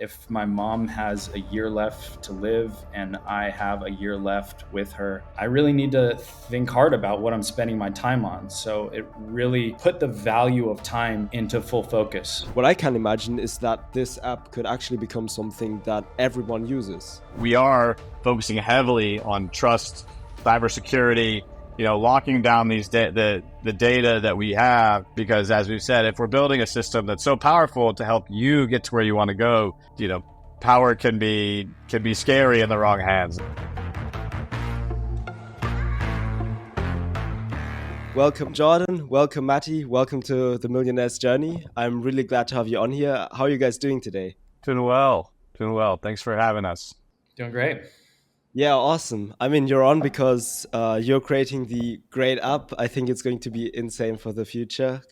If my mom has a year left to live and I have a year left with her, I really need to think hard about what I'm spending my time on. So it really put the value of time into full focus. What I can imagine is that this app could actually become something that everyone uses. We are focusing heavily on trust, cybersecurity, locking down these the data that we have, because as we've said, if we're building a system that's so powerful to help you get to where you want to go, power can be scary in the wrong hands. Welcome, Jordan. Welcome, Matty. Welcome to the Millionaire's Journey. I'm really glad to have you on here. How are you guys doing today? Doing well. Thanks for having us. Doing great. Yeah, awesome. I mean, you're on because you're creating the great app. I think it's going to be insane for the future,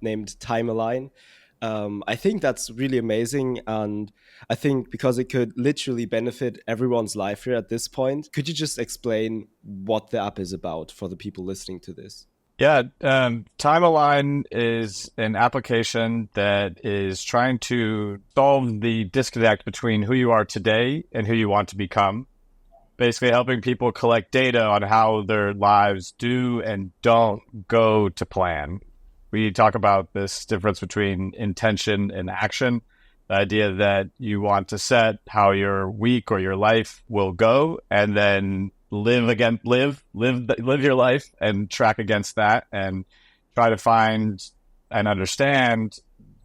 named Time Align. I think that's really amazing. And I think because it could literally benefit everyone's life here at this point, could you just explain what the app is about for the people listening to this? Yeah, Time Align is an application that is trying to solve the disconnect between who you are today and who you want to become. Basically helping people collect data on how their lives do and don't go to plan. We talk about this difference between intention and action. The idea that you want to set how your week or your life will go, and then live your life and track against that, and try to find and understand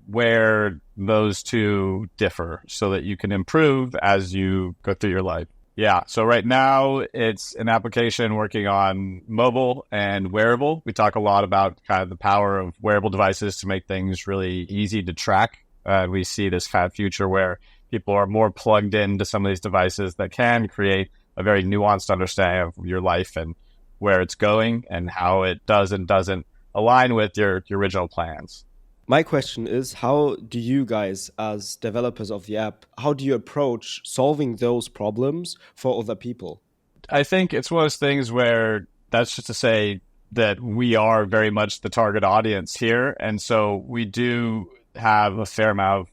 where those two differ so that you can improve as you go through your life. Yeah, so right now it's an application working on mobile and wearable. We talk a lot about kind of the power of wearable devices to make things really easy to track. We see this kind of future where people are more plugged into some of these devices that can create a very nuanced understanding of your life and where it's going and how it does and doesn't align with your original plans. My question is, how do you guys, as developers of the app, how do you approach solving those problems for other people? I think it's one of those things where that's just to say that we are very much the target audience here. And so we do have a fair amount of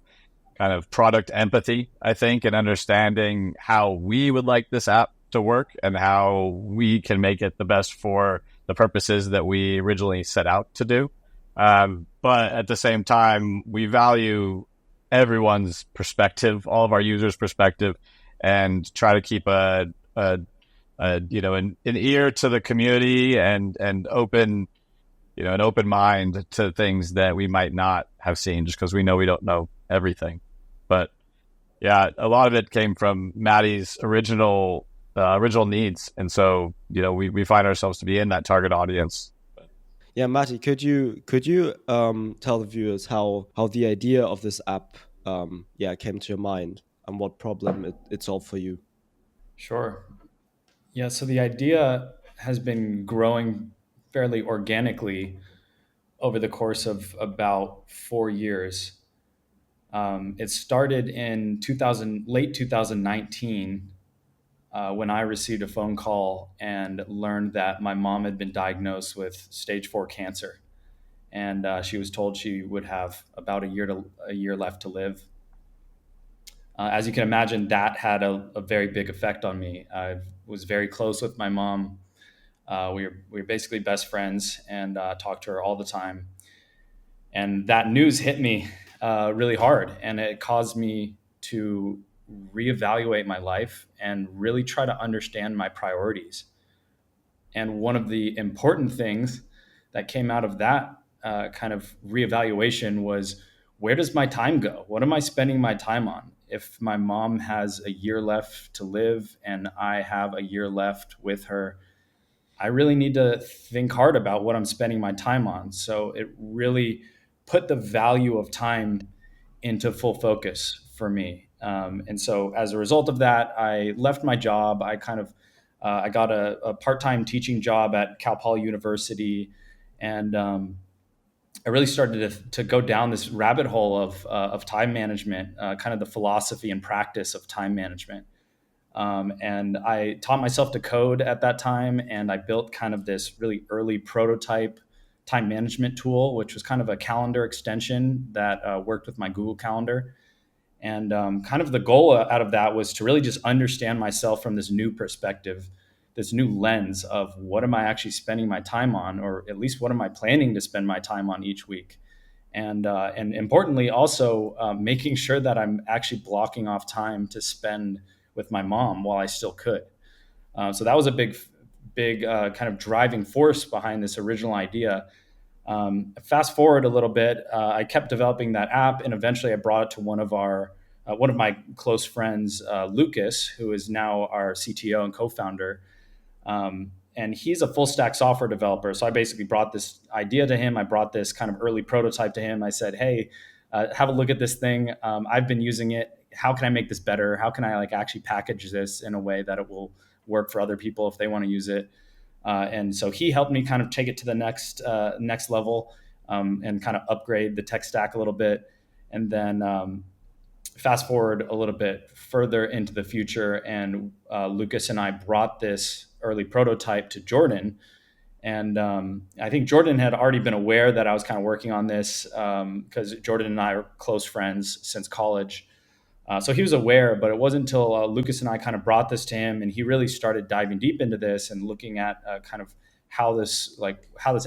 kind of product empathy, I think, and understanding how we would like this app to work and how we can make it the best for the purposes that we originally set out to do. But at the same time, we value everyone's perspective, all of our users' perspective, and try to keep an ear to the community and open, an open mind to things that we might not have seen, just because we know we don't know everything. But yeah, a lot of it came from Matty's original needs, and so we find ourselves to be in that target audience. Yeah, Matty, could you tell the viewers how the idea of this app came to your mind and what problem it solved for you? Sure. Yeah, so the idea has been growing fairly organically over the course of about 4 years. It started in late 2019 when I received a phone call and learned that my mom had been diagnosed with stage 4 cancer. And she was told she would have about a year left to live. As you can imagine, that had a very big effect on me. I was very close with my mom. We were basically best friends and talked to her all the time. And that news hit me really hard, and it caused me to reevaluate my life and really try to understand my priorities. And one of the important things that came out of that kind of reevaluation was, where does my time go? What am I spending my time on? If my mom has a year left to live and I have a year left with her, I really need to think hard about what I'm spending my time on. So it really put the value of time into full focus for me. And so as a result of that, I left my job. I got a part-time teaching job at Cal Poly University, and I really started to go down this rabbit hole of time management, kind of the philosophy and practice of time management. And I taught myself to code at that time, and I built kind of this really early prototype time management tool, which was kind of a calendar extension that worked with my Google Calendar. And kind of the goal out of that was to really just understand myself from this new perspective, this new lens of what am I actually spending my time on, or at least what am I planning to spend my time on each week. And importantly, also making sure that I'm actually blocking off time to spend with my mom while I still could. So that was a big kind of driving force behind this original idea. Fast forward a little bit, I kept developing that app, and eventually I brought it to one of my close friends, Lucas, who is now our CTO and co-founder. And he's a full stack software developer. So I basically brought this idea to him. I brought this kind of early prototype to him. I said, "Hey, have a look at this thing. I've been using it. How can I make this better? How can I like actually package this in a way that it will work for other people if they want to use it?" And so he helped me kind of take it to the next level, and kind of upgrade the tech stack a little bit. And then fast forward a little bit further into the future, and Lucas and I brought this early prototype to Jordan. And I think Jordan had already been aware that I was kind of working on this, because Jordan and I are close friends since college. So he was aware, but it wasn't until Lucas and I kind of brought this to him, and he really started diving deep into this and looking at kind of how this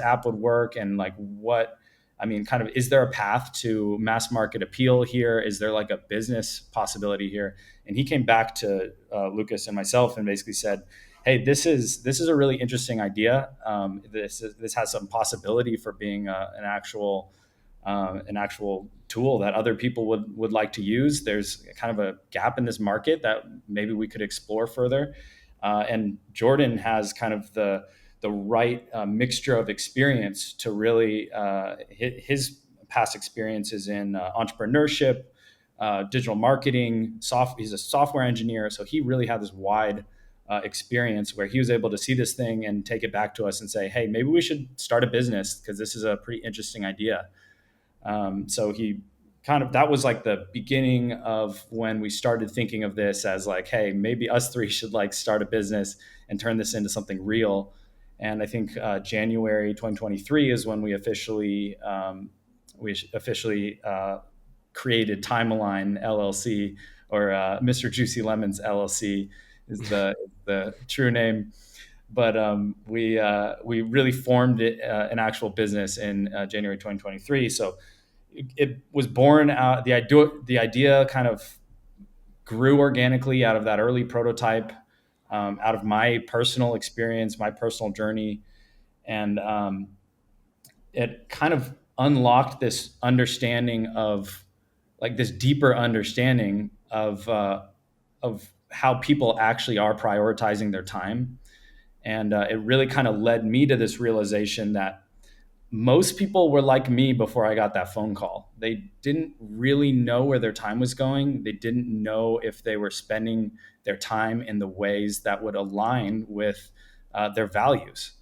app would work, and like what I mean, kind of, is there a path to mass market appeal here? Is there like a business possibility here? And he came back to Lucas and myself and basically said, "Hey, this is a really interesting idea. This has some possibility for being an actual tool that other people would like to use. There's kind of a gap in this market that maybe we could explore further." And Jordan has kind of the right mixture of experience to really his past experiences in entrepreneurship, digital marketing, he's a software engineer, so he really had this wide experience where he was able to see this thing and take it back to us and say, "Hey, maybe we should start a business because this is a pretty interesting idea." So he kind of, that was like the beginning of when we started thinking of this as like, hey, maybe us three should like start a business and turn this into something real. And I think January 2023 is when we officially created Timeline LLC, or Mr. Juicy Lemons LLC is the true name. But we really formed it, an actual business in January 2023. So it was born out. The idea kind of grew organically out of that early prototype, out of my personal experience, my personal journey, and it kind of unlocked this understanding of like this deeper understanding of how people actually are prioritizing their time. And it really kind of led me to this realization that most people were like me before I got that phone call. They didn't really know where their time was going. They didn't know if they were spending their time in the ways that would align with their values.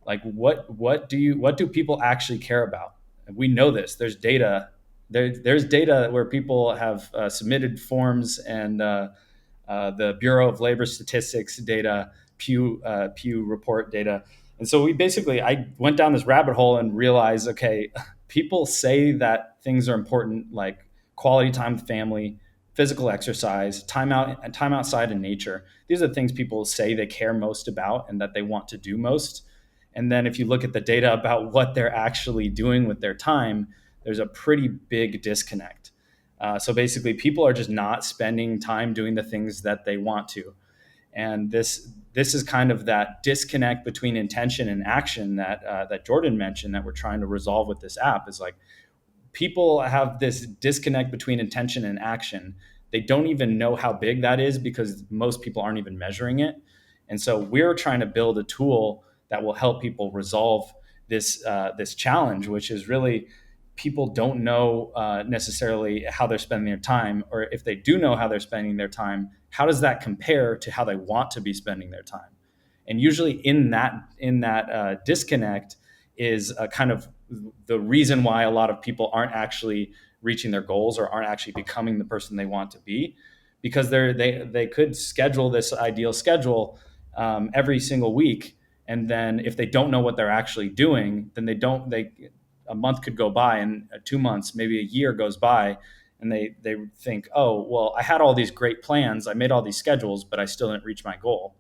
Like what do people actually care about? We know this. There's data. There's data where people have submitted forms, and the Bureau of Labor Statistics data, Pew report data. And so I went down this rabbit hole and realized, okay, people say that things are important, like quality time with family, physical exercise, time outside in nature. These are the things people say they care most about and that they want to do most. And then if you look at the data about what they're actually doing with their time, there's a pretty big disconnect. So basically, people are just not spending time doing the things that they want to. And this is kind of that disconnect between intention and action that Jordan mentioned that we're trying to resolve with this app. Is like, people have this disconnect between intention and action. They don't even know how big that is because most people aren't even measuring it. And so we're trying to build a tool that will help people resolve this challenge, which is really, people don't know necessarily how they're spending their time, or if they do know how they're spending their time, how does that compare to how they want to be spending their time? And usually in that disconnect is kind of the reason why a lot of people aren't actually reaching their goals or aren't actually becoming the person they want to be, because they could schedule this ideal schedule every single week, and then if they don't know what they're actually doing, then they a month could go by, and 2 months, maybe a year goes by, and they think, oh, well, I had all these great plans, I made all these schedules, but I still didn't reach my goal.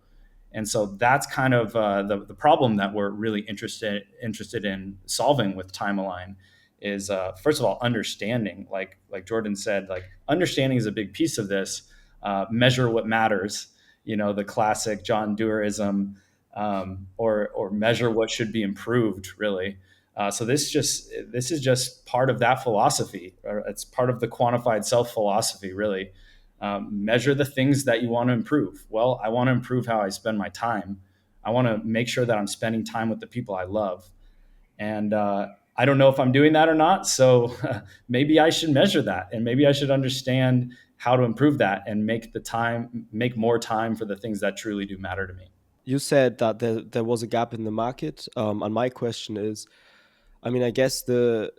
And so that's kind of the problem that we're really interested in solving with Time Align is first of all understanding, like Jordan said, like understanding is a big piece of this. Measure what matters, the classic John Dewerism, or measure what should be improved, really. So this is just part of that philosophy. Or it's part of the quantified self philosophy, really. Measure the things that you want to improve. Well, I want to improve how I spend my time. I want to make sure that I'm spending time with the people I love. And I don't know if I'm doing that or not. So maybe I should measure that, and maybe I should understand how to improve that and make more time for the things that truly do matter to me. You said that there was a gap in the market, and my question is, I mean, I guess the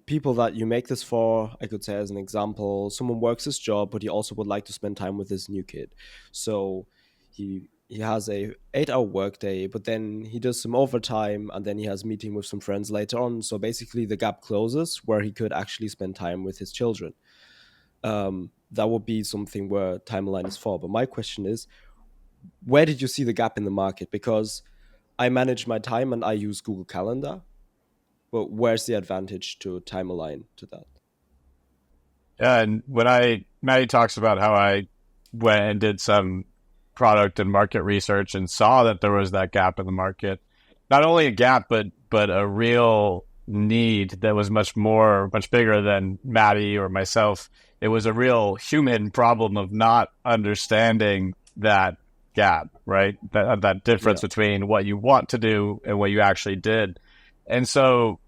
people that you make this for, I could say as an example, someone works his job, but he also would like to spend time with his new kid. So he has a 8 hour workday, but then he does some overtime, and then he has a meeting with some friends later on. So basically, the gap closes where he could actually spend time with his children. That would be something where Timeline is for. But my question is, where did you see the gap in the market? Because I manage my time and I use Google Calendar, but where's the advantage to time align to that? Yeah, and Matty talks about how I went and did some product and market research and saw that there was that gap in the market. Not only a gap, but a real need that was much bigger than Matty or myself. It was a real human problem of not understanding that gap, right? That difference Yeah. between what you want to do and what you actually did. And so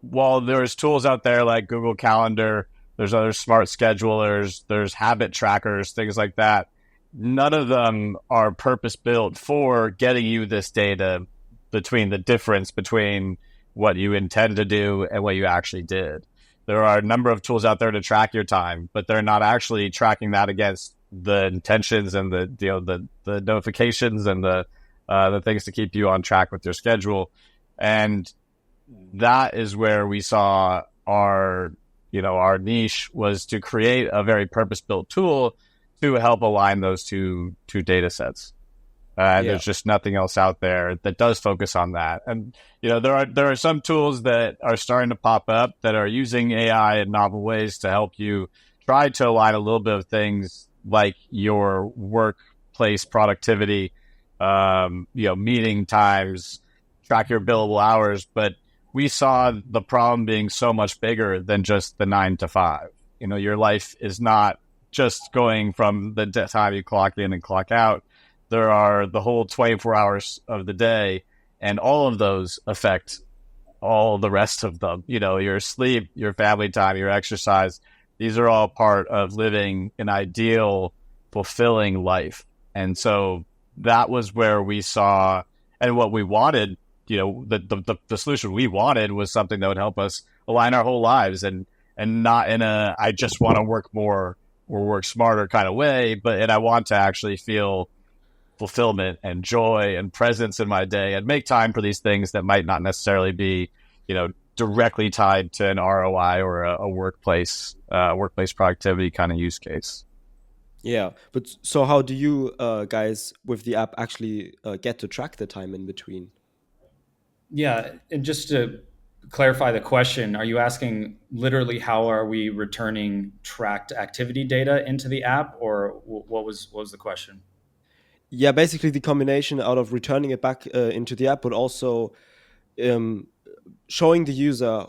while there's tools out there like Google Calendar, there's other smart schedulers, there's habit trackers, things like that. None of them are purpose built for getting you this data between the difference between what you intend to do and what you actually did. There are a number of tools out there to track your time, but they're not actually tracking that against the intentions and the notifications and the things to keep you on track with your schedule. And that is where we saw our niche was to create a very purpose-built tool to help align those two data sets. Yeah. There's just nothing else out there that does focus on that. And there are some tools that are starting to pop up that are using AI in novel ways to help you try to align a little bit of things like your workplace productivity, meeting times, track your billable hours. But we saw the problem being so much bigger than just the 9 to 5. Your life is not just going from the time you clock in and clock out. There are the whole 24 hours of the day, and all of those affect all the rest of them. Your sleep, your family time, your exercise. These are all part of living an ideal, fulfilling life. And so that was where we saw, and what we wanted, the solution we wanted was something that would help us align our whole lives and not in a, I just want to work more or work smarter kind of way, and I want to actually feel fulfillment and joy and presence in my day and make time for these things that might not necessarily be, directly tied to an ROI or a workplace productivity kind of use case. Yeah. But so how do you guys with the app actually get to track the time in between? Yeah, and just to clarify the question, are you asking literally how are we returning tracked activity data into the app, or what was the question? Yeah, basically the combination out of returning it back into the app, but also um, showing the user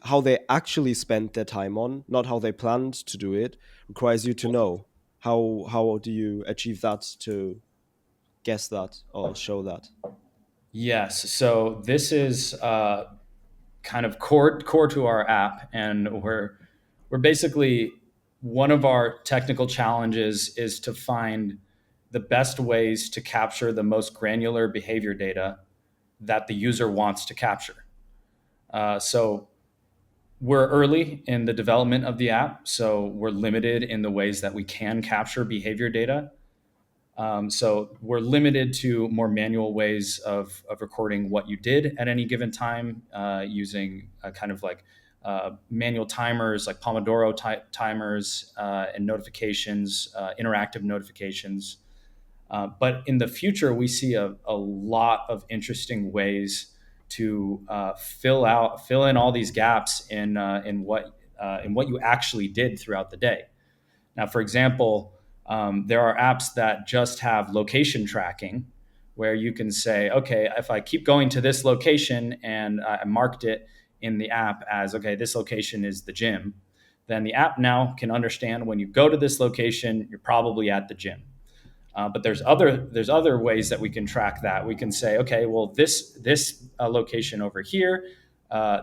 how they actually spent their time on, not how they planned to do it, requires you to know. How do you achieve that, to guess that or show that? Yes, so this is kind of core to our app, and we're basically, one of our technical challenges is to find the best ways to capture the most granular behavior data that the user wants to capture. So we're early in the development of the app, so we're limited in the ways that we can capture behavior data. So we're limited to more manual ways of recording what you did at any given time, using a kind of like manual timers like Pomodoro type timers and notifications, interactive notifications. But in the future, we see a lot of interesting ways to fill in all these gaps in what you actually did throughout the day. Now, for example, there are apps that just have location tracking, where you can say, okay, if I keep going to this location and I marked it in the app as, okay, this location is the gym, then the app now can understand when you go to this location, you're probably at the gym. But there's other ways that we can track that. We can say, okay, well, this location over here,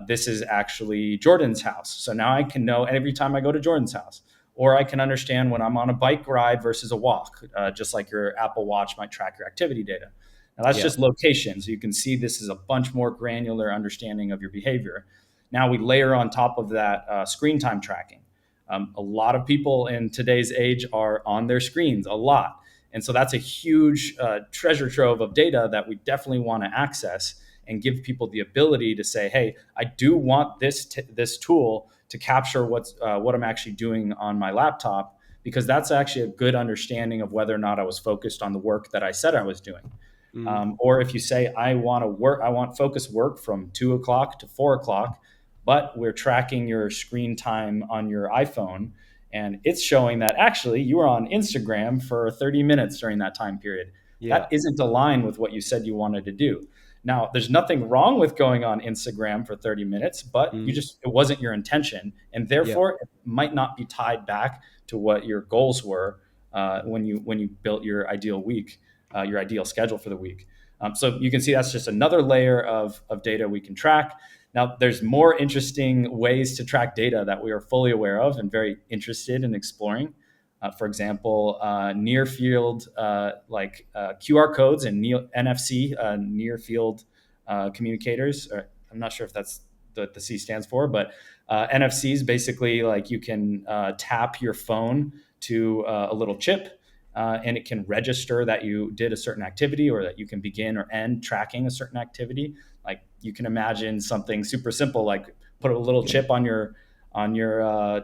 this is actually Jordan's house. So now I can know every time I go to Jordan's house, or I can understand when I'm on a bike ride versus a walk, just like your Apple Watch might track your activity data. Now that's Yeah. just location. So you can see this is a bunch more granular understanding of your behavior. Now we layer on top of that screen time tracking. A lot of people in today's age are on their screens a lot. And so that's a huge treasure trove of data that we definitely want to access and give people the ability to say, hey, I do want this tool to capture what I'm actually doing on my laptop, because that's actually a good understanding of whether or not I was focused on the work that I said I was doing. Mm. Or if you say, I want focused work from 2 o'clock to 4 o'clock, but we're tracking your screen time on your iPhone, and it's showing that actually you were on Instagram for 30 minutes during that time period. Yeah. That isn't aligned with what you said you wanted to do. Now, there's nothing wrong with going on Instagram for 30 minutes, but Mm. it wasn't your intention. And Yeah. therefore, it might not be tied back to what your goals were when you built your ideal week, your ideal schedule for the week. So you can see that's just another layer of data we can track. Now, there's more interesting ways to track data that we are fully aware of and very interested in exploring. For example, near field, QR codes and NFC, near field communicators. I'm not sure if that's the C stands for, but NFCs basically, like, you can tap your phone to a little chip. And it can register that you did a certain activity, or that you can begin or end tracking a certain activity. Like, you can imagine something super simple, like put a little chip on your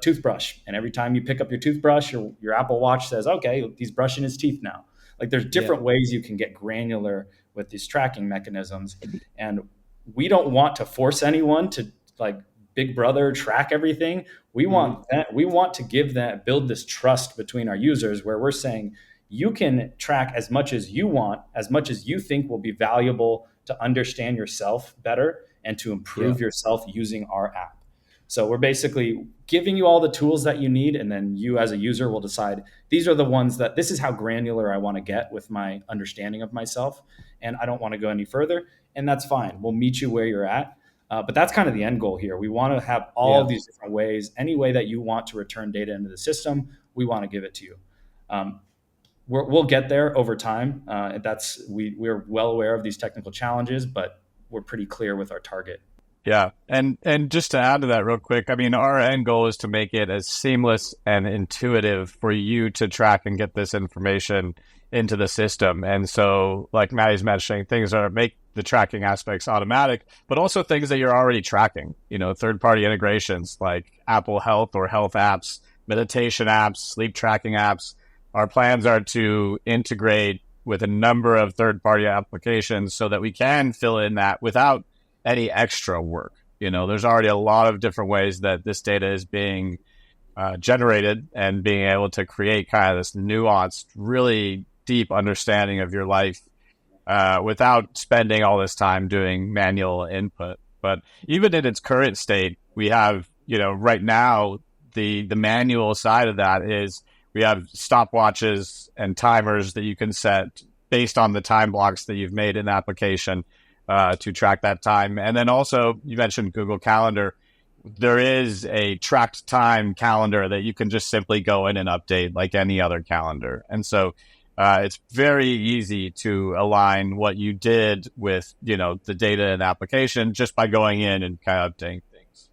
toothbrush, and every time you pick up your toothbrush, your Apple Watch says, okay, he's brushing his teeth now. Like, there's Yeah. different ways you can get granular with these tracking mechanisms, and we don't want to force anyone to, like, Big Brother track everything. We Mm. want that. We want to build this trust between our users, where we're saying you can track as much as you want, as much as you think will be valuable to understand yourself better and to Yeah. improve yourself using our app. So we're basically giving you all the tools that you need, and then you as a user will decide, these are the ones that, this is how granular I want to get with my understanding of myself, and I don't want to go any further, and that's fine. We'll meet you where you're at. But that's kind of the end goal here. We want to have all Yeah. of these different ways. Any way that you want to return data into the system, we want to give it to you. Um, we'll get there over time. We're well aware of these technical challenges, but we're pretty clear with our target. Yeah. And just to add to that real quick, I mean, our end goal is to make it as seamless and intuitive for you to track and get this information into the system. And so, like Maddie's mentioning, things that make the tracking aspects automatic, but also things that you're already tracking, third-party integrations like Apple Health or health apps, meditation apps, sleep tracking apps. Our plans are to integrate with a number of third-party applications so that we can fill in that without any extra work. There's already a lot of different ways that this data is being generated, and being able to create kind of this nuanced, really deep understanding of your life without spending all this time doing manual input. But even in its current state, we have, right now, the manual side of that is we have stopwatches and timers that you can set based on the time blocks that you've made in the application to track that time. And then also, you mentioned Google Calendar. There is a tracked time calendar that you can just simply go in and update like any other calendar. And so it's very easy to align what you did with, the data and application just by going in and kind of updating things.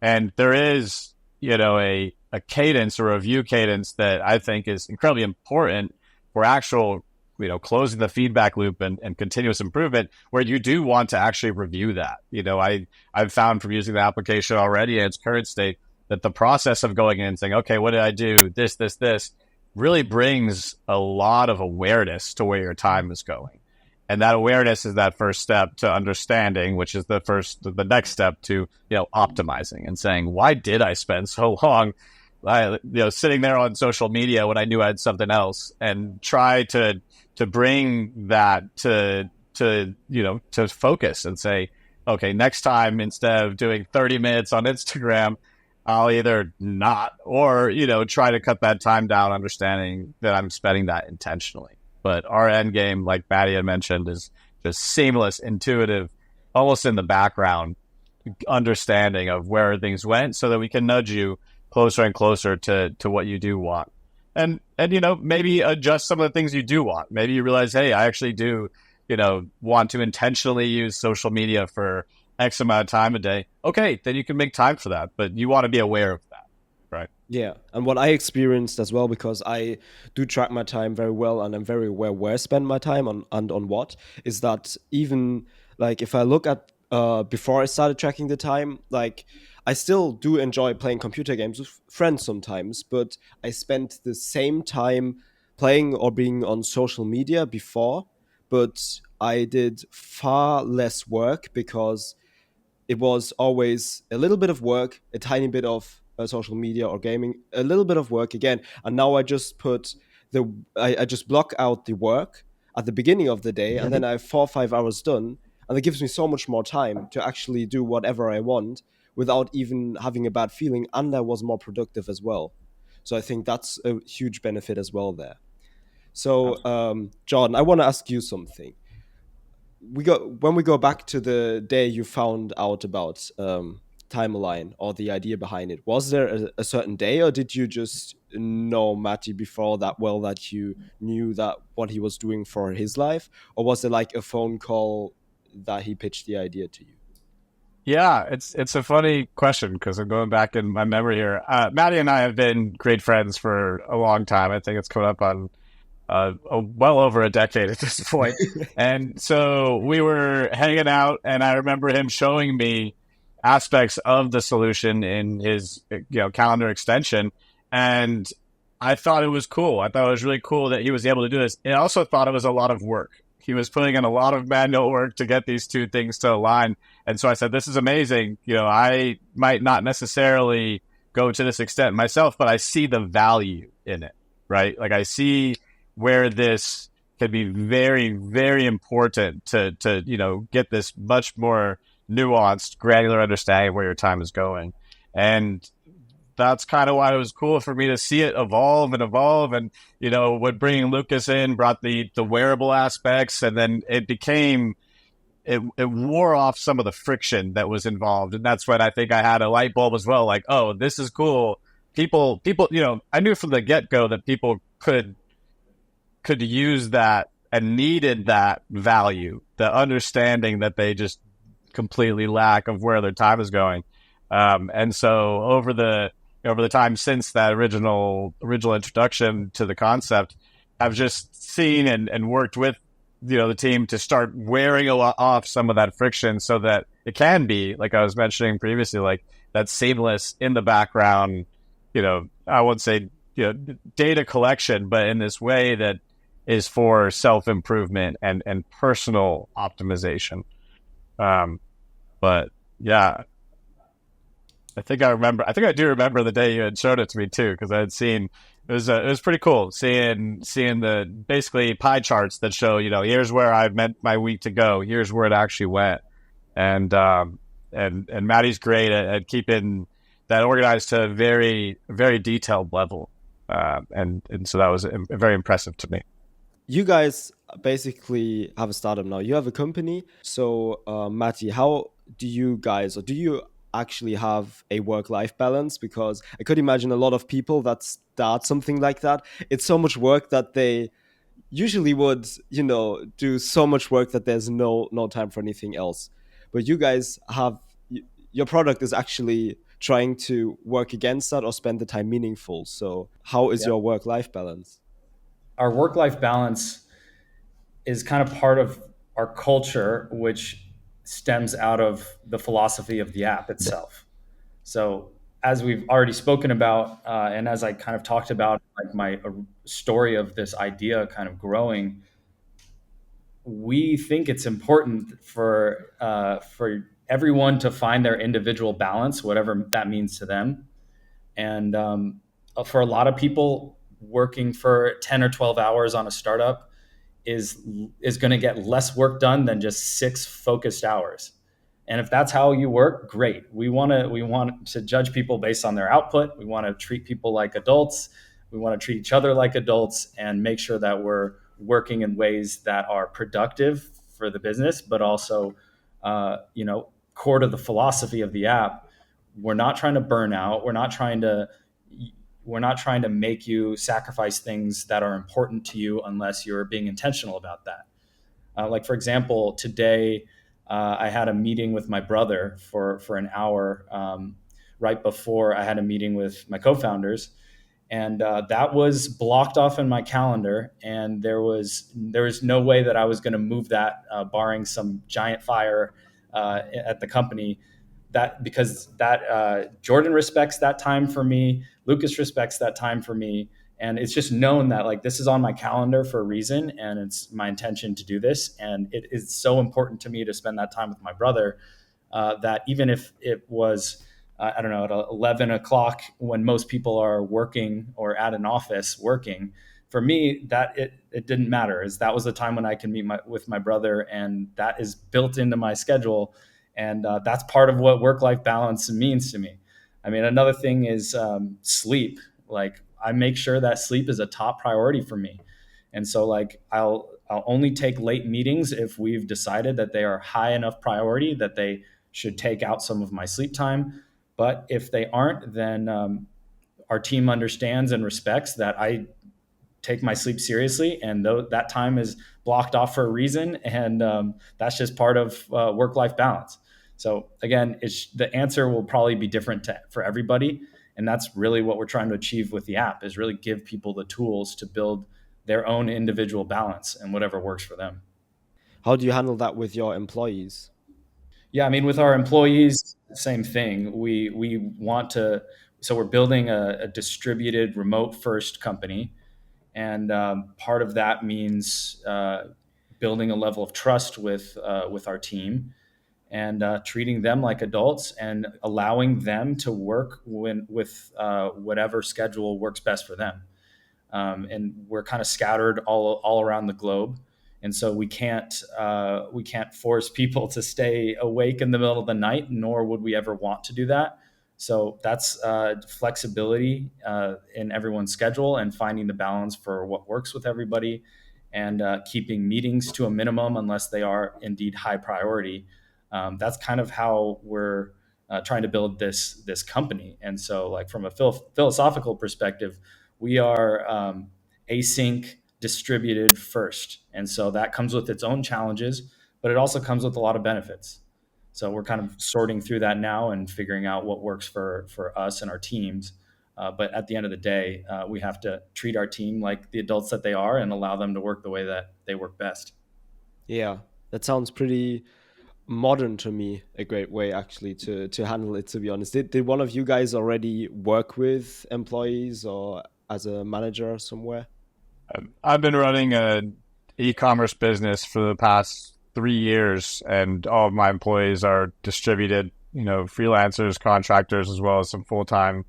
And there is, a cadence or a view cadence that I think is incredibly important for actual closing the feedback loop and continuous improvement, where you do want to actually review that. I've found from using the application already in its current state that the process of going in and saying, okay, what did I do? This really brings a lot of awareness to where your time is going. And that awareness is that first step to understanding, which is the next step to, optimizing and saying, why did I spend so long, sitting there on social media when I knew I had something else, and try to bring that to focus and say, okay, next time, instead of doing 30 minutes on Instagram, I'll either not or, try to cut that time down, understanding that I'm spending that intentionally. But our end game, like Matty had mentioned, is just seamless, intuitive, almost in the background, understanding of where things went so that we can nudge you closer and closer to what you do want. And maybe adjust some of the things you do want. Maybe you realize, hey, I actually do, want to intentionally use social media for X amount of time a day. Okay, then you can make time for that. But you want to be aware of that, right? Yeah, and what I experienced as well, because I do track my time very well, and I'm very aware where I spend my time on and on what, is that even like if I look at before I started tracking the time, like I still do enjoy playing computer games with friends sometimes, but I spent the same time playing or being on social media before, but I did far less work because it was always a little bit of work, a tiny bit of social media or gaming, a little bit of work again. And now I just I just block out the work at the beginning of the day, and then I have 4 or 5 hours done. And it gives me so much more time to actually do whatever I want without even having a bad feeling. And I was more productive as well. So I think that's a huge benefit as well there. So, Jordan, I want to ask you something. When we go back to the day you found out about timeline or the idea behind it, was there a certain day, or did you just know Matty before that well, that you knew that what he was doing for his life, or was it like a phone call that he pitched the idea to you? Yeah, it's a funny question because I'm going back in my memory here. Matty and I have been great friends for a long time. I think it's coming up on well over a decade at this point. And so we were hanging out, and I remember him showing me aspects of the solution in his calendar extension, and I thought it was cool. I thought it was really cool that he was able to do this. I also thought it was a lot of work. He was putting in a lot of manual work to get these two things to align. And so I said, this is amazing. I might not necessarily go to this extent myself, but I see the value in it, right? Like I see where this can be very, very important to get this much more nuanced, granular understanding of where your time is going. And that's kind of why it was cool for me to see it evolve and evolve. And, when bringing Lucas in brought the wearable aspects, and then it wore off some of the friction that was involved. And that's when I think I had a light bulb as well. Like, oh, this is cool. People, I knew from the get-go that people could use that and needed that value, the understanding that they just completely lack of where their time is going. And so over the time since that original introduction to the concept, I've just seen and worked with the team to start wearing off some of that friction so that it can be, like I was mentioning previously, like that seamless in the background, I wouldn't say data collection, but in this way that is for self-improvement and personal optimization. But yeah, I think I do remember the day you had showed it to me too, because I had seen it was pretty cool seeing the basically pie charts that show, here's where I meant my week to go, here's where it actually went. And Matty's great at keeping that organized to a very, very detailed level. And so that was very impressive to me. You guys basically have a startup now. You have a company. So, Matty, how do you guys, or do you actually have a work-life balance? Because I could imagine a lot of people that start something like that, it's so much work that they usually would, do so much work that there's no time for anything else. But you guys have, your product is actually trying to work against that or spend the time meaningful. So how is Yeah. your work-life balance? Our work life balance is kind of part of our culture, which stems out of the philosophy of the app itself. So, as we've already spoken about, and as I kind of talked about, like my story of this idea kind of growing, we think it's important for everyone to find their individual balance, whatever that means to them. And for a lot of people, working for 10 or 12 hours on a startup is is going to get less work done than just 6 focused hours. And if that's how you work, great. We want to judge people based on their output. We want to treat people like adults. We want to treat each other like adults and make sure that we're working in ways that are productive for the business, but also, core to the philosophy of the app. We're not trying to burn out. We're not trying to make you sacrifice things that are important to you unless you're being intentional about that. Like, for example, today I had a meeting with my brother for an hour, right before I had a meeting with my co-founders, and that was blocked off in my calendar. And there was no way that I was going to move that, barring some giant fire at the company. That because that Jordan respects that time for me, Lucas respects that time for me, and it's just known that like this is on my calendar for a reason, and it's my intention to do this, and it is so important to me to spend that time with my brother, that even if it was, I don't know, at 11 o'clock when most people are working or at an office working, for me that it didn't matter, as that was the time when I can meet with my brother, and that is built into my schedule. And that's part of what work-life balance means to me. I mean, another thing is sleep. Like, I make sure that sleep is a top priority for me. And so like I'll only take late meetings if we've decided that they are high enough priority that they should take out some of my sleep time. But if they aren't, then our team understands and respects that I take my sleep seriously, and that time is blocked off for a reason, and that's just part of work-life balance. So again, the answer will probably be different for everybody, and that's really what we're trying to achieve with the app, is really give people the tools to build their own individual balance and whatever works for them. How do you handle that with your employees? Yeah, I mean, with our employees, same thing. We want to, so we're building a distributed remote first company, and part of that means building a level of trust with our team, and treating them like adults and allowing them to work with whatever schedule works best for them. And we're kind of scattered all around the globe, and so we can't force people to stay awake in the middle of the night, nor would we ever want to do that. So that's flexibility in everyone's schedule, and finding the balance for what works with everybody, and keeping meetings to a minimum unless they are indeed high priority. That's kind of how we're trying to build this company. And so, like, from a philosophical perspective, we are async distributed first, and so that comes with its own challenges, but it also comes with a lot of benefits. So we're kind of sorting through that now and figuring out what works for us and our teams. But at the end of the day, we have to treat our team like the adults that they are and allow them to work the way that they work best. Yeah, that sounds pretty modern to me. A great way actually to handle it, to be honest. Did one of you guys already work with employees or as a manager somewhere? I've been running an e-commerce business for the past 3 years, and all of my employees are distributed, freelancers, contractors, as well as some full-time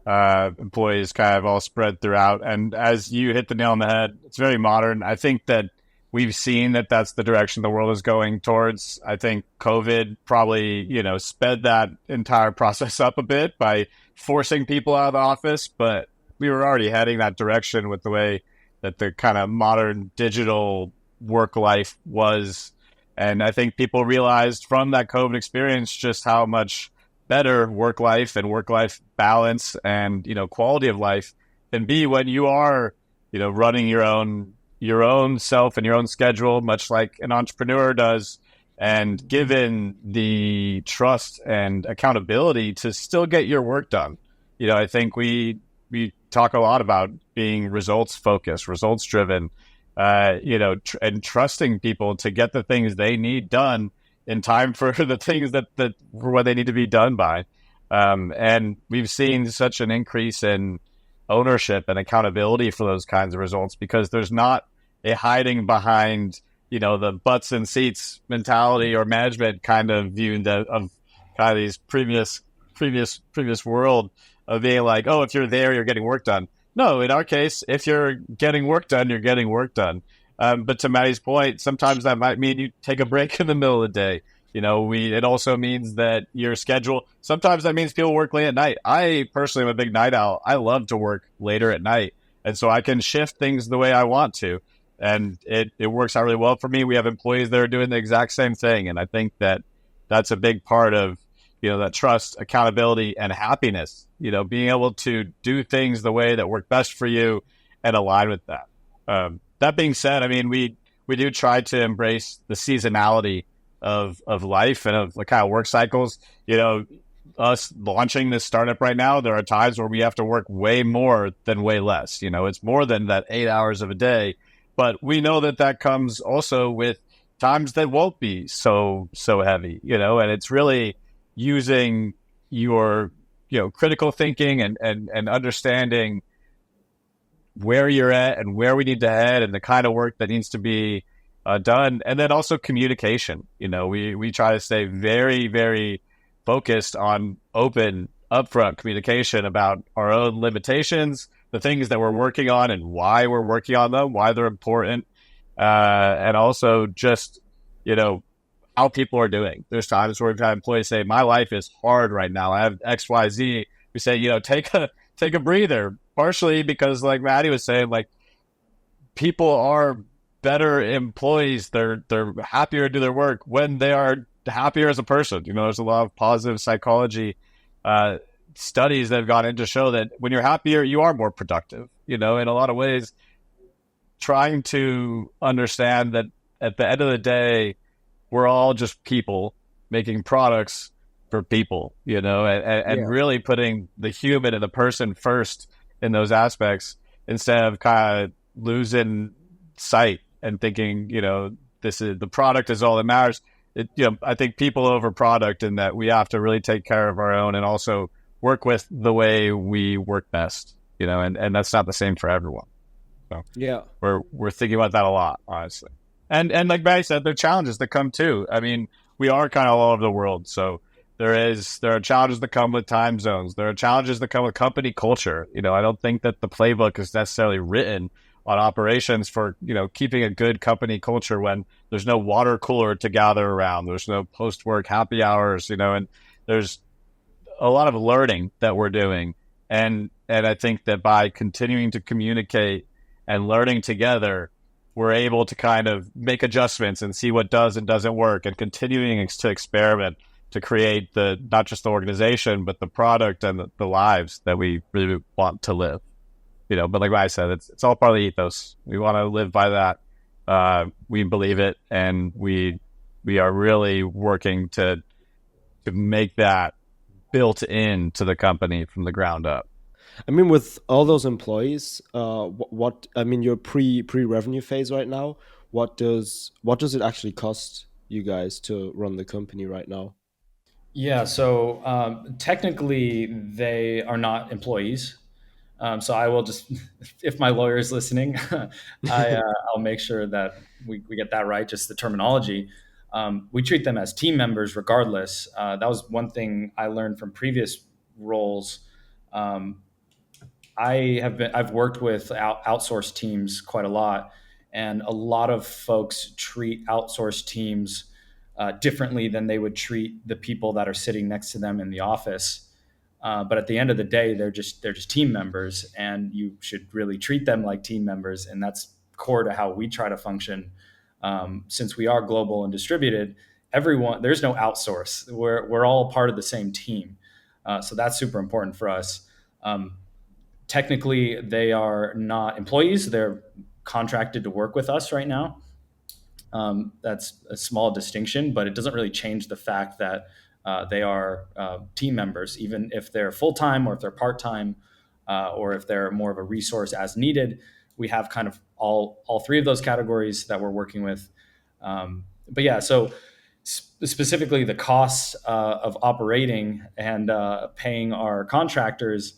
employees, kind of all spread throughout. And as you hit the nail on the head, it's very modern. I think that we've seen that that's the direction the world is going towards. I think COVID probably, sped that entire process up a bit by forcing people out of the office, but we were already heading that direction with the way that the kind of modern digital work life was. And I think people realized from that COVID experience just how much better work life and work life balance and, quality of life can be when you are, running your own self and your own schedule, much like an entrepreneur does, and given the trust and accountability to still get your work done. I think we talk a lot about being results focused, results driven, and trusting people to get the things they need done in time for the things that for what they need to be done by. And we've seen such an increase in ownership and accountability for those kinds of results because there's not a hiding behind, the butts and seats mentality or management kind of view of kind of these previous world of being like, oh, if you're there, you're getting work done. No, in our case, if you're getting work done, you're getting work done. But to Maddie's point, sometimes that might mean you take a break in the middle of the day. It also means that your schedule, sometimes that means people work late at night. I personally am a big night owl. I love to work later at night. And so I can shift things the way I want to. And it works out really well for me. We have employees that are doing the exact same thing. And I think that that's a big part of, that trust, accountability, and happiness, being able to do things the way that work best for you and align with that. That being said, I mean, we do try to embrace the seasonality of life and of the kind of work cycles. Us launching this startup right now, there are times where we have to work way more than way less. It's more than that 8 hours of a day, but we know that comes also with times that won't be so heavy. And it's really using your critical thinking and understanding where you're at and where we need to head and the kind of work that needs to be done. And then also communication. We try to stay very, very focused on open, upfront communication about our own limitations, the things that we're working on and why we're working on them, why they're important. And also just, how people are doing. There's times where we've had employees say, my life is hard right now. I have X, Y, Z. We say, take a breather, partially because like Matty was saying, like people are better employees. They're happier to do their work when they are happier as a person. There's a lot of positive psychology studies that have gone in to show that when you're happier, you are more productive. In a lot of ways, trying to understand that at the end of the day, we're all just people making products for people, and really putting the human and the person first in those aspects instead of kind of losing sight and thinking, this is the product is all that matters. I think people over product, and that we have to really take care of our own and also work with the way we work best, and that's not the same for everyone. So Yeah. we're thinking about that a lot, honestly. And like Barry said, there are challenges that come too. I mean, we are kind of all over the world, so there are challenges that come with time zones. There are challenges that come with company culture. I don't think that the playbook is necessarily written on operations for keeping a good company culture when there's no water cooler to gather around. There's no post work happy hours. And there's a lot of learning that we're doing, and I think that by continuing to communicate and learning together, we're able to kind of make adjustments and see what does and doesn't work, and continuing to experiment to create not just the organization, but the product and the lives that we really want to live. But like I said, it's all part of the ethos. We want to live by that. We believe it, and we are really working to make that built into the company from the ground up. I mean, with all those employees, what I mean, your pre-revenue phase right now. What does it actually cost you guys to run the company right now? Yeah, so technically they are not employees. So I will just, if my lawyer is listening, I'll make sure that we get that right, just the terminology. We treat them as team members regardless. That was one thing I learned from previous roles. Um, I've worked with outsourced teams quite a lot, and a lot of folks treat outsourced teams differently than they would treat the people that are sitting next to them in the office. But at the end of the day, they're just team members, and you should really treat them like team members, and that's core to how we try to function. Since we are global and distributed, there's no outsource. We're all part of the same team, so that's super important for us. Technically, they are not employees; they're contracted to work with us right now. That's a small distinction, but it doesn't really change the fact that they are team members, even if they're full time or if they're part time or if they're more of a resource as needed. We have kind of all three of those categories that we're working with. But yeah, so specifically the costs of operating and paying our contractors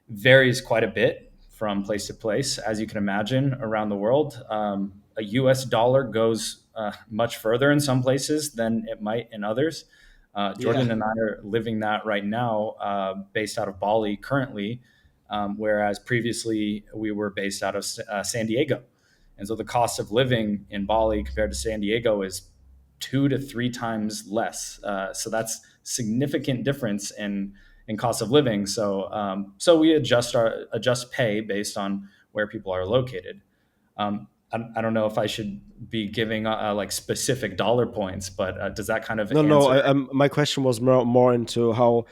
varies quite a bit from place to place, as you can imagine, around the world. A US dollar goes much further in some places than it might in others. Yeah. Jordan and I are living that right now, based out of Bali currently, whereas previously we were based out of San Diego. And so the cost of living in Bali compared to San Diego is 2 to 3 times less. So that's significant difference in cost of living. So we adjust pay based on where people are located. I don't know if I should be giving like specific dollar points, but does that kind of No, no. answer? My question was more into how,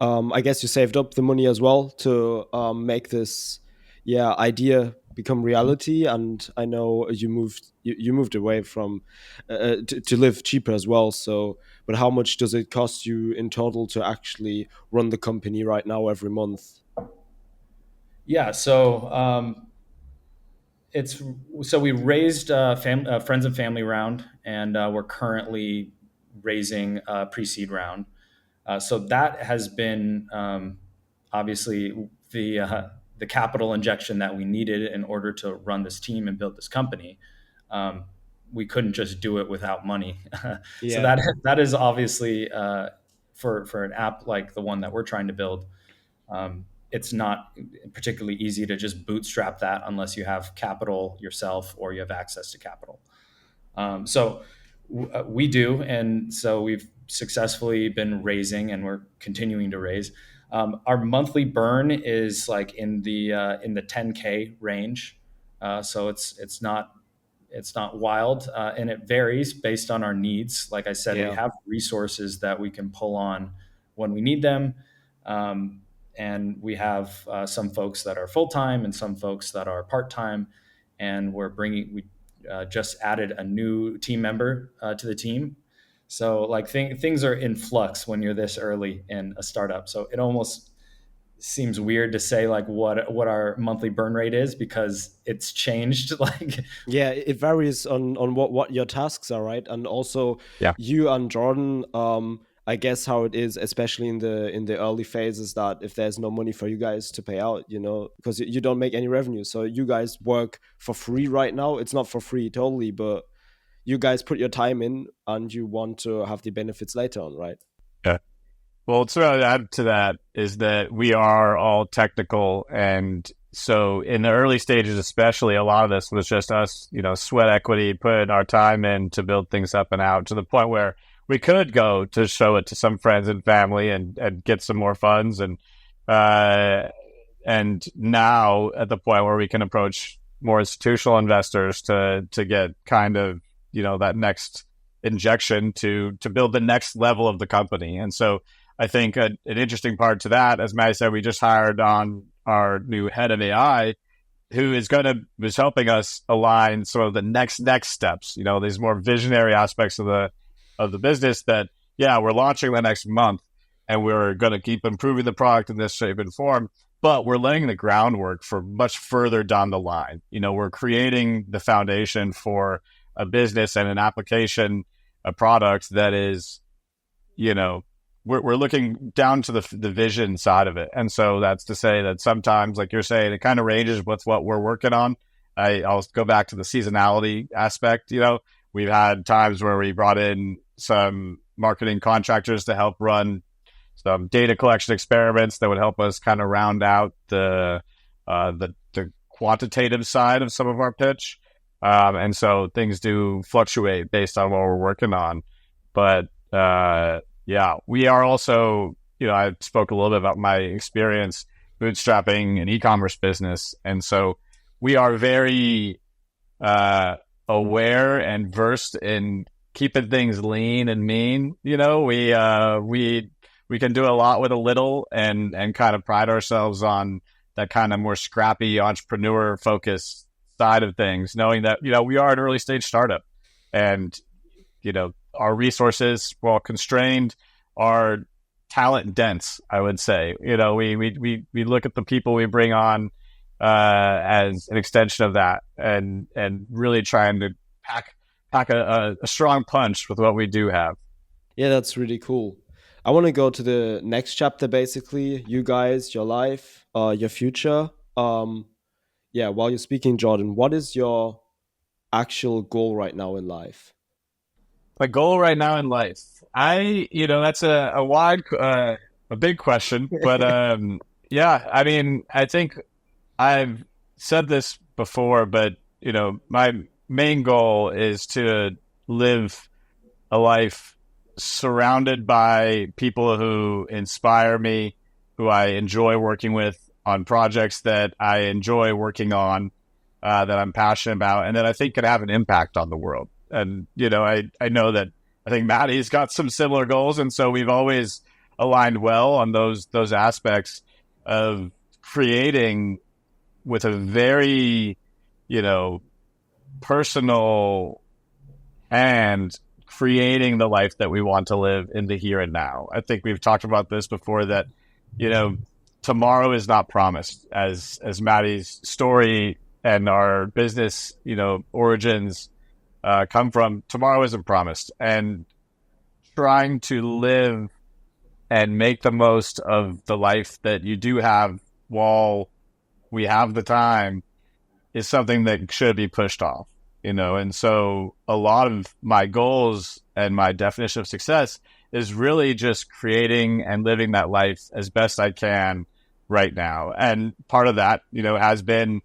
I guess you saved up the money as well to make this, yeah, idea become reality. And I know you moved away from to live cheaper as well. So, but how much does it cost you in total to actually run the company right now every month? Yeah, it's so we raised friends and family round, and we're currently raising a pre-seed round. So that has been obviously the capital injection that we needed in order to run this team and build this company. Um, we couldn't just do it without money. So Yeah. that is obviously for an app like the one that we're trying to build. It's not particularly easy to just bootstrap that unless you have capital yourself or you have access to capital. We do, and so we've successfully been raising, and we're continuing to raise. Our monthly burn is like in the 10K range, so it's not wild, and it varies based on our needs. Like I said, we Yeah. have resources that we can pull on when we need them. And we have some folks that are full time and some folks that are part time, and we just added a new team member to the team. So like things are in flux when you're this early in a startup. So it almost seems weird to say like what our monthly burn rate is because it's changed. Like Yeah, it varies on what your tasks are, right? And also Yeah. you and Jordan, I guess how it is, especially in the early phases, that if there's no money for you guys to pay out, because you don't make any revenue. So you guys work for free right now. It's not for free totally, but you guys put your time in and you want to have the benefits later on, right? Yeah. Well, to add to that is that we are all technical. And so in the early stages, especially, a lot of this was just us, sweat equity, putting our time in to build things up and out to the point where we could go to show it to some friends and family and get some more funds. And now at the point where we can approach more institutional investors to get kind of, that next injection to build the next level of the company. And so I think an interesting part to that, as Matty said, we just hired on our new head of AI, who was helping us align sort of the next steps. These more visionary aspects of the business that, yeah, we're launching the next month, and we're going to keep improving the product in this shape and form. But we're laying the groundwork for much further down the line. We're creating the foundation for a business and an application, a product that is, we're looking down to the vision side of it. And so that's to say that sometimes, like you're saying, it kind of ranges with what we're working on. I'll go back to the seasonality aspect. We've had times where we brought in some marketing contractors to help run some data collection experiments that would help us kind of round out the quantitative side of some of our pitch. And so things do fluctuate based on what we're working on. But yeah, we are also, I spoke a little bit about my experience bootstrapping an e-commerce business. And so we are very aware and versed in keeping things lean and mean. We can do a lot with a little and kind of pride ourselves on that kind of more scrappy entrepreneur focused side of things, knowing that, we are an early stage startup, and, our resources, while constrained, are talent dense, I would say. We look at the people we bring on as an extension of that, and really trying to pack a strong punch with what we do have. Yeah, that's really cool. I want to go to the next chapter, basically. You guys, your life, your future. Yeah, while you're speaking, Jordan, what is your actual goal right now in life? My goal right now in life, that's a wide, a big question, but yeah, I mean, I think I've said this before, but my main goal is to live a life surrounded by people who inspire me, who I enjoy working with on projects that I enjoy working on, that I'm passionate about, and that I think can have an impact on the world. And I know that I think Matty's got some similar goals, and so we've always aligned well on those aspects of creating with a very you know personal and creating the life that we want to live in the here and now. I think we've talked about this before that, you know, tomorrow is not promised. As Matty's story and our business, origins come from, tomorrow isn't promised. And trying to live and make the most of the life that you do have while we have the time is something that should be pushed off, and so a lot of my goals and my definition of success is really just creating and living that life as best I can right now. And part of that, has been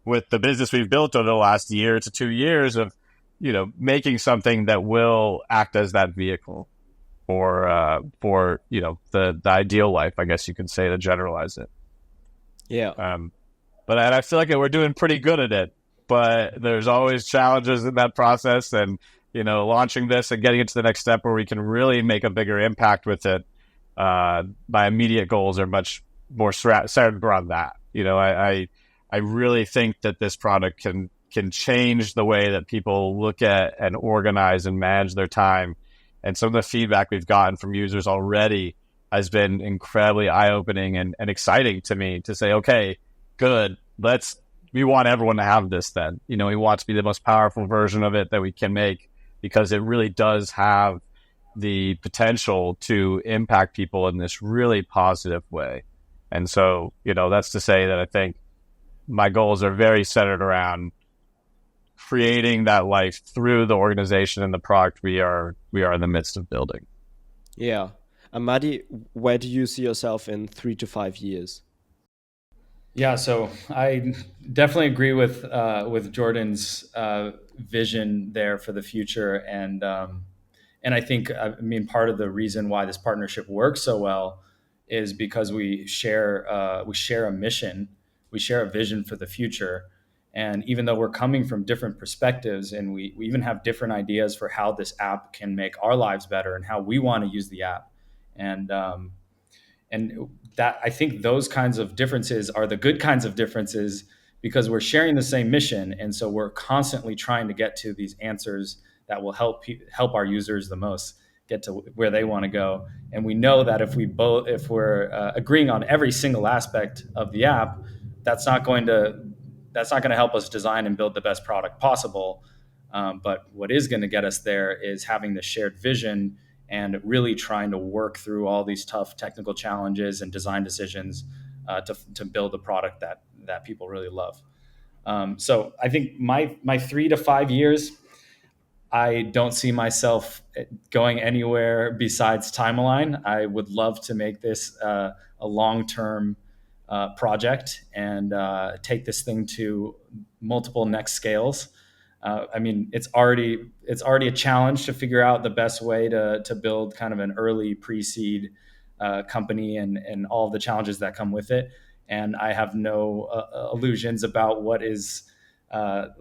with the business we've built over the last year to 2 years of, making something that will act as that vehicle for the ideal life, I guess you could say, to generalize it. Yeah. But I feel like we're doing pretty good at it. But there's always challenges in that process, and launching this and getting it to the next step where we can really make a bigger impact with it. My immediate goals are much more centered around that. I really think that this product can change the way that people look at and organize and manage their time. And some of the feedback we've gotten from users already has been incredibly eye-opening and exciting to me to say, okay, good, we want everyone to have this then. We want to be the most powerful version of it that we can make, because it really does have the potential to impact people in this really positive way. And so, that's to say that I think my goals are very centered around creating that life through the organization and the product we are in the midst of building. Yeah. And Maddie, where do you see yourself in 3 to 5 years? Yeah, so I definitely agree with Jordan's vision there for the future, and I think, I mean, part of the reason why this partnership works so well is because we share a mission, we share a vision for the future, and even though we're coming from different perspectives, and we even have different ideas for how this app can make our lives better and how we want to use the app, and and that, I think those kinds of differences are the good kinds of differences, because we're sharing the same mission, and so we're constantly trying to get to these answers that will help our users the most get to where they want to go. And we know that if we're agreeing on every single aspect of the app, that's not going to help us design and build the best product possible. But what is going to get us there is having the shared vision and really trying to work through all these tough technical challenges and design decisions to build a product that people really love. So I think my 3 to 5 years, I don't see myself going anywhere besides Timeline. I would love to make this a long-term project and take this thing to multiple next scales. I mean, it's already a challenge to figure out the best way to build kind of an early pre-seed company, and all of the challenges that come with it. And I have no illusions about what is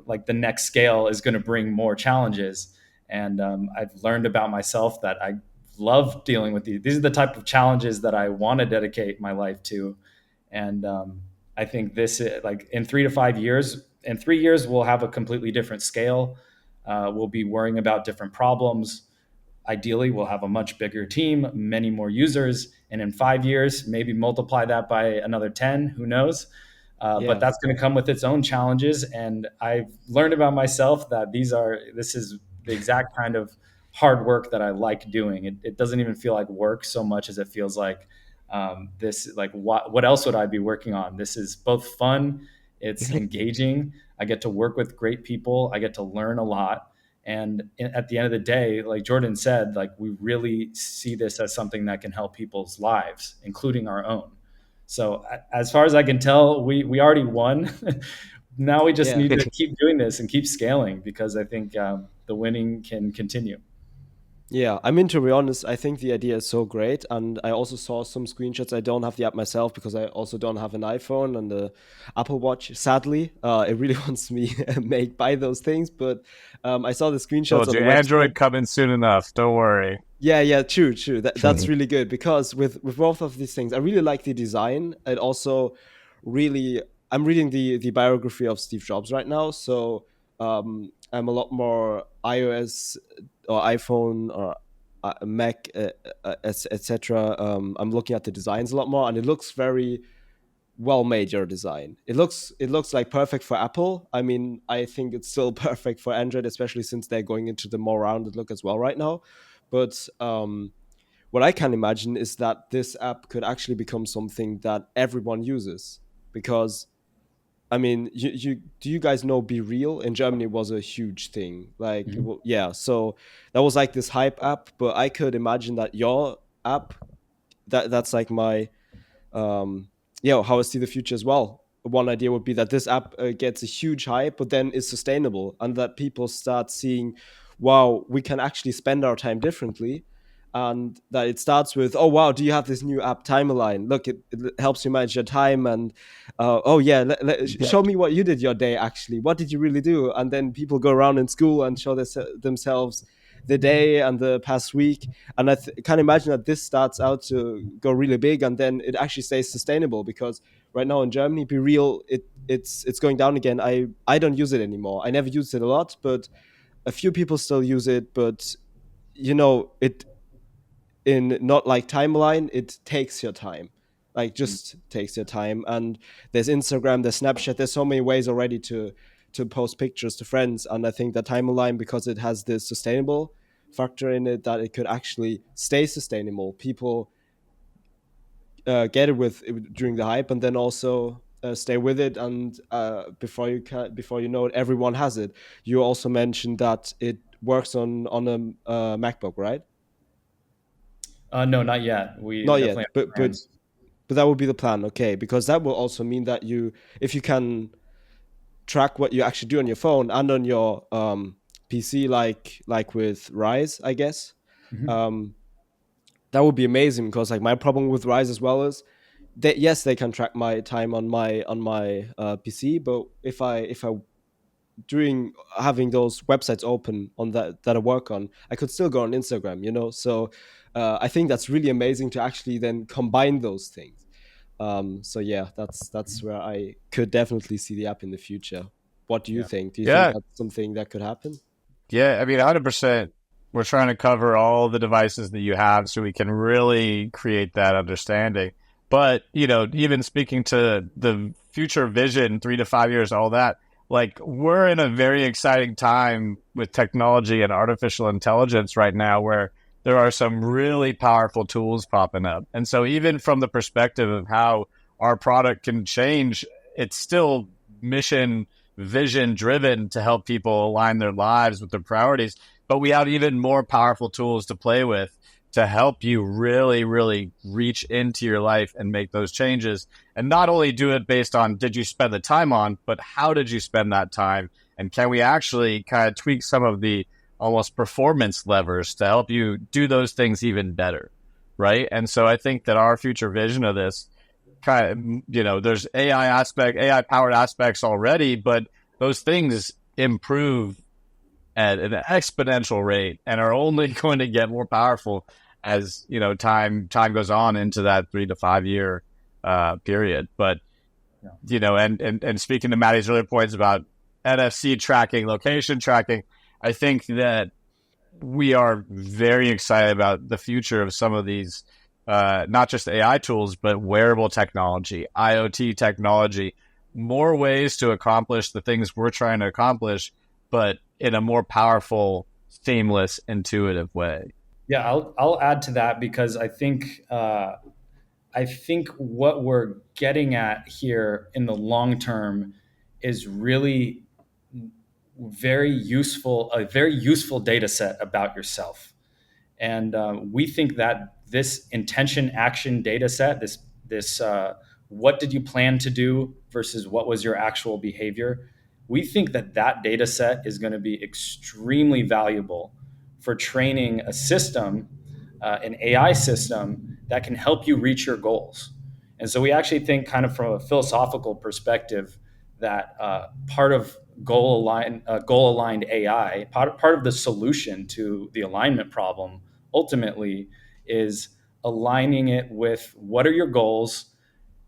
like the next scale is going to bring more challenges. And I've learned about myself that I love dealing with these. These are the type of challenges that I want to dedicate my life to. And I think this, like in 3 to 5 years, in 3 years, we'll have a completely different scale. We'll be worrying about different problems. Ideally, we'll have a much bigger team, many more users. And in 5 years, maybe multiply that by another 10, who knows? But Yeah. that's going to come with its own challenges. And I've learned about myself that this is the exact kind of hard work that I like doing. It doesn't even feel like work so much as it feels like this, like what else would I be working on? This is both fun, it's engaging. I get to work with great people. I get to learn a lot. And at the end of the day, like Jordan said, like we really see this as something that can help people's lives, including our own. So as far as I can tell, we already won. Now we just Yeah. need to keep doing this and keep scaling because I think the winning can continue. Yeah, I mean, to be honest, I think the idea is so great. And I also saw some screenshots. I don't have the app myself because I also don't have an iPhone and the Apple Watch. Sadly, it really wants me to make buy those things. But I saw the screenshots Told on you, the website. Android coming soon enough. Don't worry. Yeah, yeah, true, true. That's really good because with both of these things, I really like the design. It also really, I'm reading the biography of Steve Jobs right now, so I'm a lot more iOS or iPhone or Mac, etc. I'm looking at the designs a lot more, and it looks very well made. Your design, it looks like perfect for Apple. I mean, I think it's still perfect for Android, especially since they're going into the more rounded look as well right now. But what I can imagine is that this app could actually become something that everyone uses. Because I mean, you do you guys know Be Real in Germany was a huge thing. Like, Mhm. yeah, so that was like this hype app. But I could imagine that your app, that's like my how I see the future as well. One idea would be that this app gets a huge hype, but then is sustainable, and that people start seeing, wow, we can actually spend our time differently. And that it starts with, oh wow, do you have this new app Timeline? Look, it helps you manage your time, and oh yeah, Yeah. show me what you did your day actually. What did you really do? And then people go around in school and show themselves the day and the past week. And can imagine that this starts out to go really big, and then it actually stays sustainable. Because right now in Germany, Be Real, it's going down again. I don't use it anymore. I never used it a lot, but a few people still use it. But it, in not like Timeline, it takes your time, like just takes your time. And there's Instagram, there's Snapchat, there's so many ways already to post pictures to friends. And I think that Timeline, because it has this sustainable factor in it, that it could actually stay sustainable. People get it with during the hype, and then also stay with it. And before you know it, everyone has it. You also mentioned that it works on a MacBook, right? No, not yet. We Not definitely yet, have plans. but that would be the plan. Okay, because that will also mean that if you can track what you actually do on your phone and on your PC, like with Rise, I guess, Mhm. um, that would be amazing. Because like my problem with Rise as well is that, yes, they can track my time on my PC, but if I doing having those websites open on that I work on, I could still go on Instagram, So I think that's really amazing to actually then combine those things. So yeah, that's where I could definitely see the app in the future. What do you Yeah. think? Do you think Yeah, that's something that could happen? yeah. I mean, 100%. We're trying to cover all the devices that you have so we can really create that understanding. But, even speaking to the future vision, 3 to 5 years, all that, like we're in a very exciting time with technology and artificial intelligence right now where there are some really powerful tools popping up. And so, even from the perspective of how our product can change, it's still mission vision driven to help people align their lives with their priorities. But we have even more powerful tools to play with to help you really, really reach into your life and make those changes. And not only do it based on did you spend the time on, but how did you spend that time? And can we actually kind of tweak some of the almost performance levers to help you do those things even better? Right. And so I think that our future vision of this kind of, there's AI powered aspects already, but those things improve at an exponential rate and are only going to get more powerful as time goes on into that 3 to 5 year period. But Yeah. and speaking to Matty's earlier points about NFC tracking, location tracking, I think that we are very excited about the future of some of these, not just AI tools, but wearable technology, IoT technology, more ways to accomplish the things we're trying to accomplish, but in a more powerful, seamless, intuitive way. Yeah, I'll add to that because I think what we're getting at here in the long term is really a very useful data set about yourself. And we think that this intention action data set, this what did you plan to do versus what was your actual behavior, we think that that data set is going to be extremely valuable for training a system, an AI system that can help you reach your goals. And so we actually think, kind of from a philosophical perspective, that part of goal aligned AI, part of the solution to the alignment problem ultimately is aligning it with what are your goals,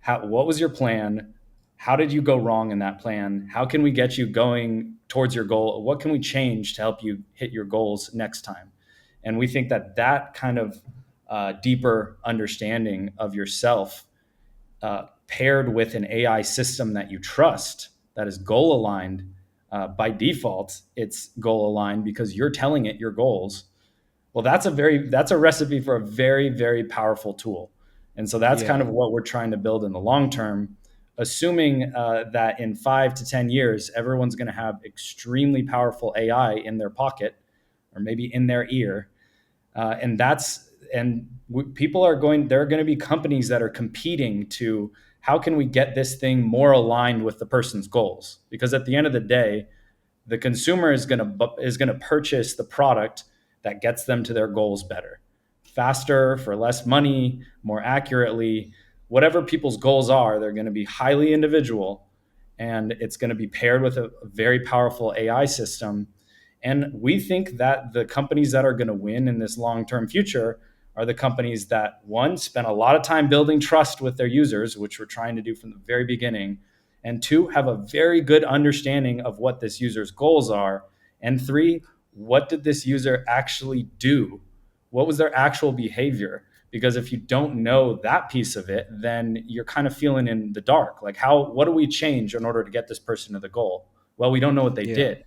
what was your plan, how did you go wrong in that plan, how can we get you going towards your goal, what can we change to help you hit your goals next time. And we think that that kind of deeper understanding of yourself, paired with an AI system that you trust, that is goal aligned, by default it's goal aligned because you're telling it your goals. Well, that's a recipe for a very, very powerful tool. And so that's kind Yeah. of what we're trying to build in the long term, assuming that in 5 to 10 years, everyone's going to have extremely powerful AI in their pocket or maybe in their ear. And that's, and people are going, there are going to be companies that are competing to how can we get this thing more aligned with the person's goals? Because at the end of the day, the consumer is going to purchase the product that gets them to their goals better, faster, for less money, more accurately. Whatever people's goals are, they're going to be highly individual, and it's going to be paired with a very powerful AI system. And we think that the companies that are going to win in this long-term future are the companies that, one, spend a lot of time building trust with their users, which we're trying to do from the very beginning, and two, have a very good understanding of what this user's goals are, and three, what did this user actually do? What was their actual behavior? Because if you don't know that piece of it, then you're kind of feeling in the dark. Like, what do we change in order to get this person to the goal? Well, we don't know what they Yeah. did.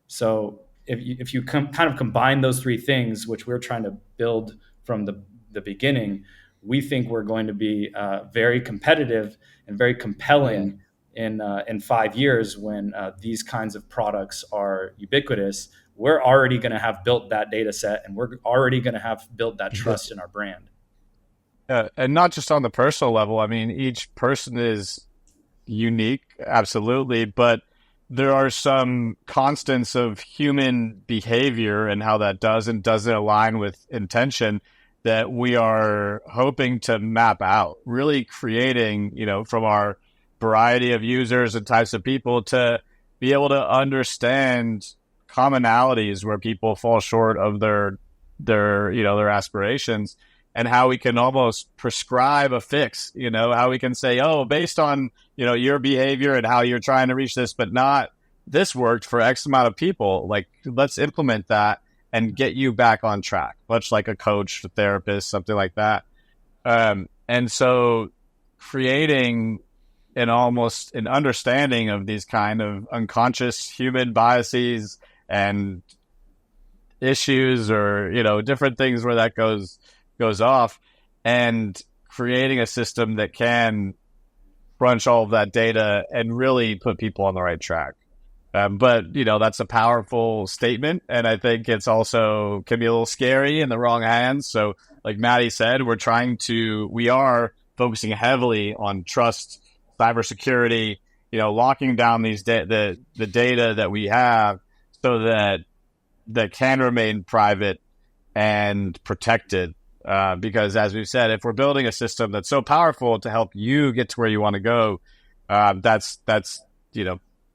So if you kind of combine those three things, which we're trying to build from the beginning, we think we're going to be very competitive and very Yeah. compelling in 5 years when these kinds of products are ubiquitous. We're already going to have built that data set, and we're already going to have built that trust in our brand. And not just on the personal level. I mean, each person is unique, absolutely, but there are some constants of human behavior and how that does and doesn't align with intention that we are hoping to map out, really creating, from our variety of users and types of people to be able to understand commonalities where people fall short of their aspirations, and how we can almost prescribe a fix, how we can say, oh, based on, your behavior and how you're trying to reach this, but not this worked for X amount of people. Like, let's implement that and get you back on track, much like a coach, a therapist, something like that. And so creating an understanding of these kind of unconscious human biases and issues, or, different things where that goes off, and creating a system that can crunch all of that data and really put people on the right track. But that's a powerful statement, and I think it's also can be a little scary in the wrong hands. So, like Matty said, we are focusing heavily on trust, cybersecurity, locking down these the data that we have, so that can remain private and protected. Because, as we've said, if we're building a system that's so powerful to help you get to where you want to go, that's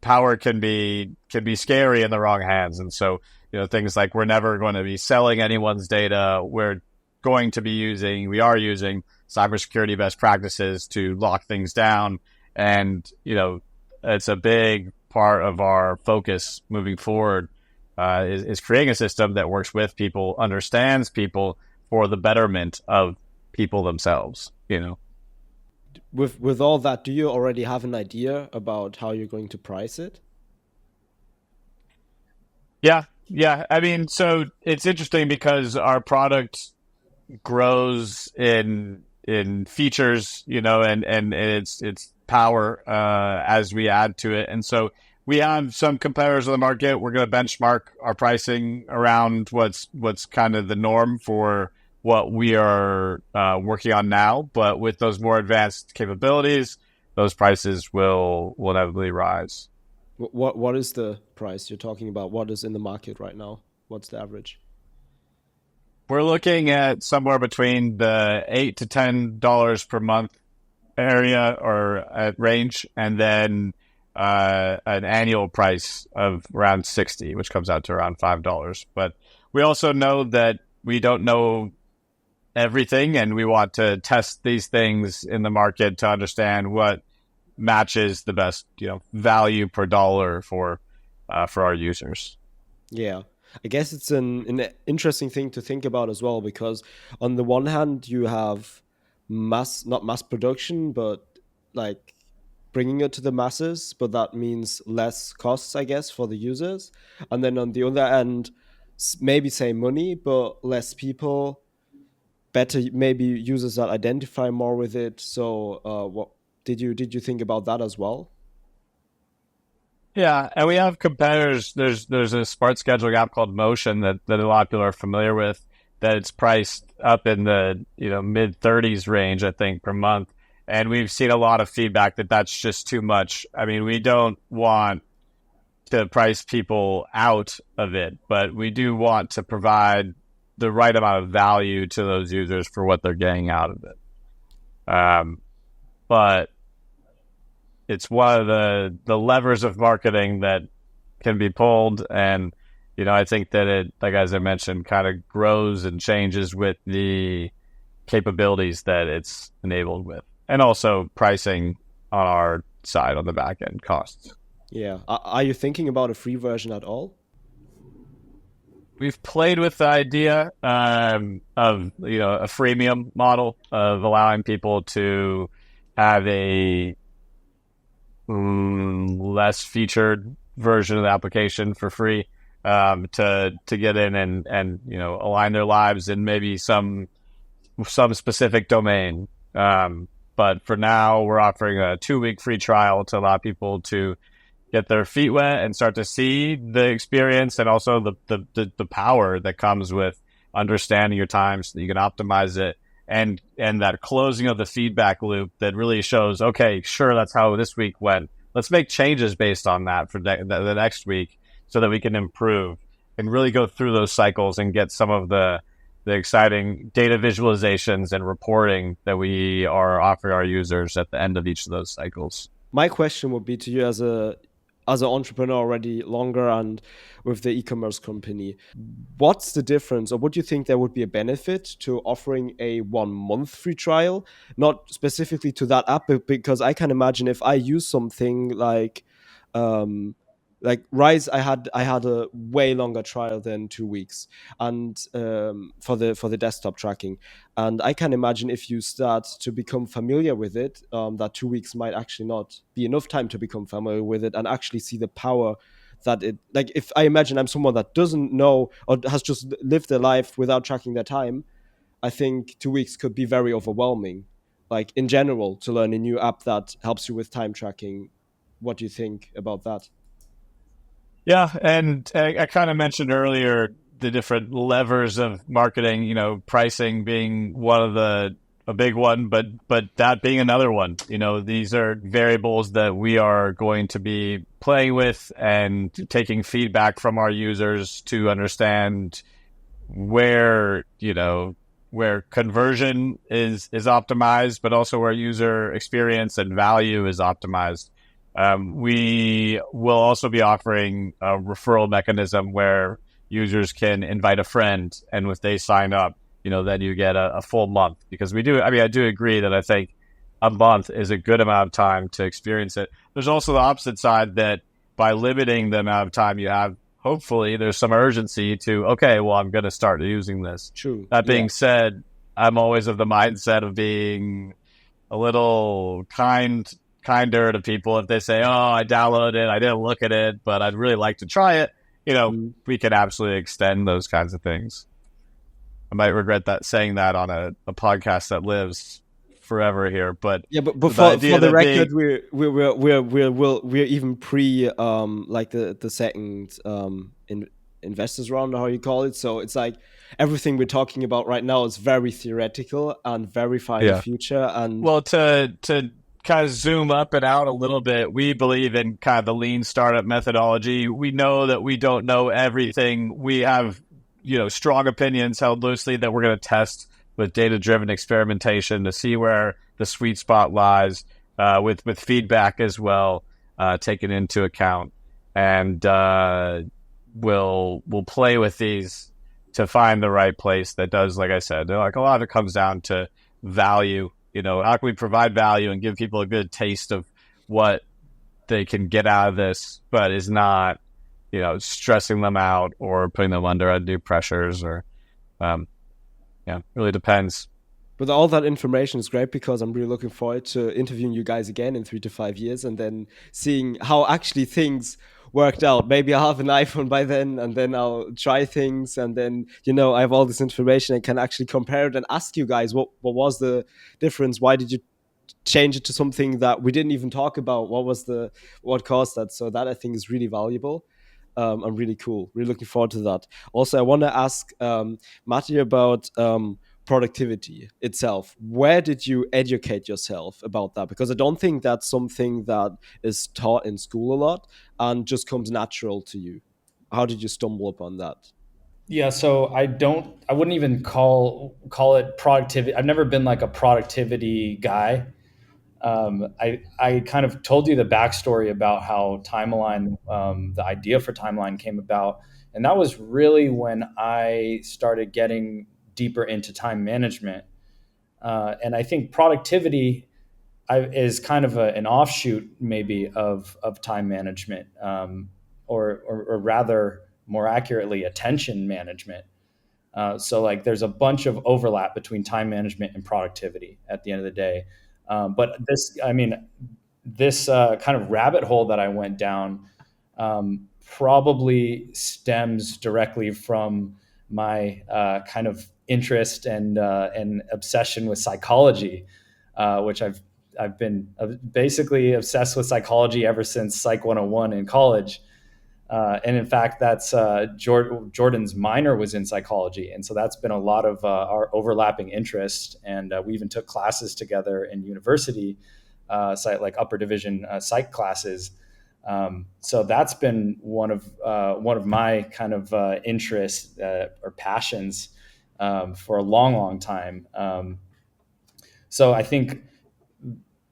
power can be scary in the wrong hands. And so, things like, we're never going to be selling anyone's data. We are using cybersecurity best practices to lock things down. And, it's a big part of our focus moving forward, is creating a system that works with people, understands people, for the betterment of people themselves. with all that, do you already have an idea about how you're going to price it? Yeah, yeah. I mean, so it's interesting because our product grows in features, and its power as we add to it. And so we have some competitors in the market. We're going to benchmark our pricing around what's kind of the norm for what we are working on now. But with those more advanced capabilities, those prices will inevitably rise. What is the price you're talking about? What is in the market right now? What's the average? We're looking at somewhere between the $8 to $10 per month area or at range, and then an annual price of around 60, which comes out to around $5. But we also know that we don't know everything, and we want to test these things in the market to understand what matches the best, value per dollar for our users. Yeah. I guess it's an interesting thing to think about as well, because on the one hand, you have not mass production, but like bringing it to the masses, but that means less costs, I guess, for the users. And then on the other end, maybe same money, but less people, better maybe users that identify more with it. So, what did you think about that as well? Yeah, and we have competitors. There's a smart scheduling app called Motion that a lot of people are familiar with. That it's priced up in the mid 30s range, I think, per month. And we've seen a lot of feedback that that's just too much. I mean, we don't want to price people out of it, but we do want to provide the right amount of value to those users for what they're getting out of it. But it's one of the levers of marketing that can be pulled, and I think that it, like as I mentioned, kind of grows and changes with the capabilities that it's enabled with, and also pricing on our side on the back end costs. Yeah. Are you thinking about a free version at all? We've played with the idea of a freemium model of allowing people to have a less featured version of the application for free, to get in and align their lives in maybe some specific domain. But for now, we're offering a 2-week free trial to allow people to get their feet wet and start to see the experience, and also the power that comes with understanding your time so that you can optimize it, and that closing of the feedback loop that really shows, okay, sure, that's how this week went. Let's make changes based on that for the next week so that we can improve and really go through those cycles and get some of the exciting data visualizations and reporting that we are offering our users at the end of each of those cycles. My question would be to you, as an entrepreneur already longer and with the e-commerce company, what's the difference, or what do you think there would be a benefit to offering a 1 month free trial, not specifically to that app, but because I can imagine if I use something like Rise, I had a way longer trial than 2 weeks, and for the desktop tracking, and I can imagine if you start to become familiar with it, that 2 weeks might actually not be enough time to become familiar with it and actually see the power that it. Like, if I imagine I'm someone that doesn't know or has just lived their life without tracking their time, I think 2 weeks could be very overwhelming. Like, in general, to learn a new app that helps you with time tracking. What do you think about that? Yeah, and I kind of mentioned earlier the different levers of marketing, pricing being one of a big one, but that being another one. These are variables that we are going to be playing with and taking feedback from our users to understand where, where conversion is optimized, but also where user experience and value is optimized. We will also be offering a referral mechanism where users can invite a friend, and if they sign up, then you get a full month. Because I do agree that I think a month is a good amount of time to experience it. There's also the opposite side, that by limiting the amount of time you have, hopefully there's some urgency to, okay, well, I'm going to start using this. True. That being Yeah. said, I'm always of the mindset of being a little kinder to people if they say, "Oh, I downloaded it, I didn't look at it, but I'd really like to try it." We can absolutely extend those kinds of things. I might regret that saying that on a podcast that lives forever here, but Yeah, but the for idea the that record, being we're even pre like the second investors round, or how you call it. So it's like everything we're talking about right now is very theoretical and very far in the yeah. future. And Well, to kind of zoom up and out a little bit, we believe in kind of the lean startup methodology. We know that we don't know everything. We have, strong opinions held loosely that we're going to test with data-driven experimentation to see where the sweet spot lies, with feedback as well, taken into account, and we'll play with these to find the right place that does, like I said, like a lot of it comes down to value. How can we provide value and give people a good taste of what they can get out of this, but is not, stressing them out or putting them under undue pressures or, really depends. but all that information is great because I'm really looking forward to interviewing you guys again in 3 to 5 years and then seeing how actually things worked out. Maybe I'll have an iPhone by then and then I'll try things and then, I have all this information and can actually compare it and ask you guys what was the difference? Why did you change it to something that we didn't even talk about? What caused that? So that I think is really valuable. And really cool. Really looking forward to that. Also, I want to ask Matty about productivity itself. Where did you educate yourself about that? Because I don't think that's something that is taught in school a lot and just comes natural to you. How did you stumble upon that? Yeah, so I wouldn't even call it productivity. I've never been like a productivity guy. I kind of told you the backstory about how Timeline, the idea for Timeline came about, and that was really when I started getting deeper into time management. And I think productivity is kind of an offshoot, maybe, of time management, or rather, more accurately, attention management. So like there's a bunch of overlap between time management and productivity at the end of the day. But this kind of rabbit hole that I went down probably stems directly from my kind of interest and obsession with psychology, which I've been basically obsessed with psychology ever since Psych 101 in college. And in fact, that's Jordan's minor was in psychology, and so that's been a lot of our overlapping interest. And we even took classes together in university, like upper division psych classes. So that's been one of my kind of interests or passions for a long, long time. So I think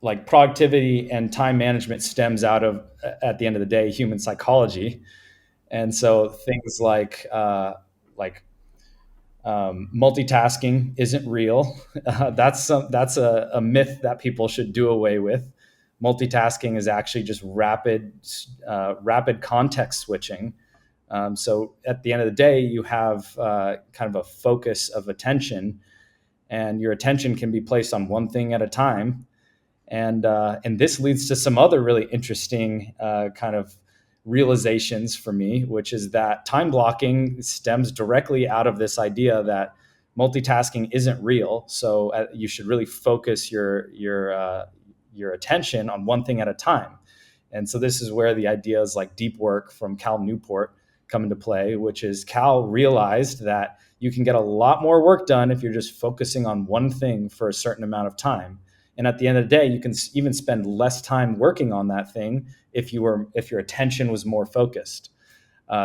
like productivity and time management stems out of, at the end of the day, human psychology. And so things like multitasking isn't real. That's a myth that people should do away with. Multitasking is actually just rapid context switching. So at the end of the day, you have kind of a focus of attention, and your attention can be placed on one thing at a time. And this leads to some other really interesting kind of realizations for me, which is that time blocking stems directly out of this idea that multitasking isn't real. So you should really focus your attention on one thing at a time. And so this is where the ideas like deep work from Cal Newport come into play, which is Cal realized that you can get a lot more work done if you're just focusing on one thing for a certain amount of time. And at the end of the day, you can even spend less time working on that thing if your attention was more focused.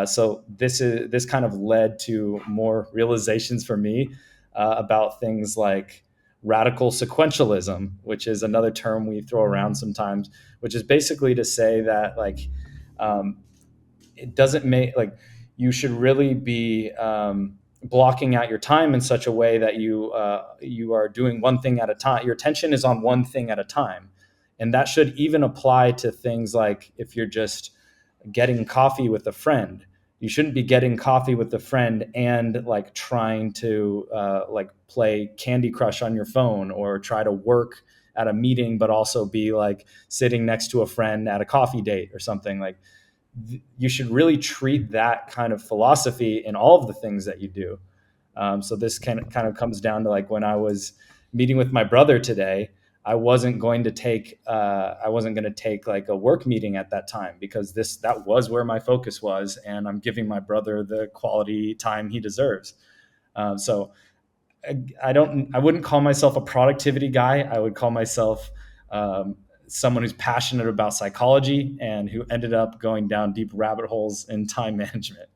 So this kind of led to more realizations for me about things like radical sequentialism, which is another term we throw around sometimes, which is basically to say that um, it doesn't make like you should really be blocking out your time in such a way that you are doing one thing at a time. Your attention is on one thing at a time, and that should even apply to things like if you're just getting coffee with a friend. You shouldn't be getting coffee with a friend and like trying to like play Candy Crush on your phone or try to work at a meeting, but also be like sitting next to a friend at a coffee date or something. Like you should really treat that kind of philosophy in all of the things that you do. So this kind of comes down to like when I was meeting with my brother today, I wasn't going to take like a work meeting at that time because that was where my focus was, and I'm giving my brother the quality time he deserves. So I wouldn't call myself a productivity guy. I would call myself someone who's passionate about psychology and who ended up going down deep rabbit holes in time management.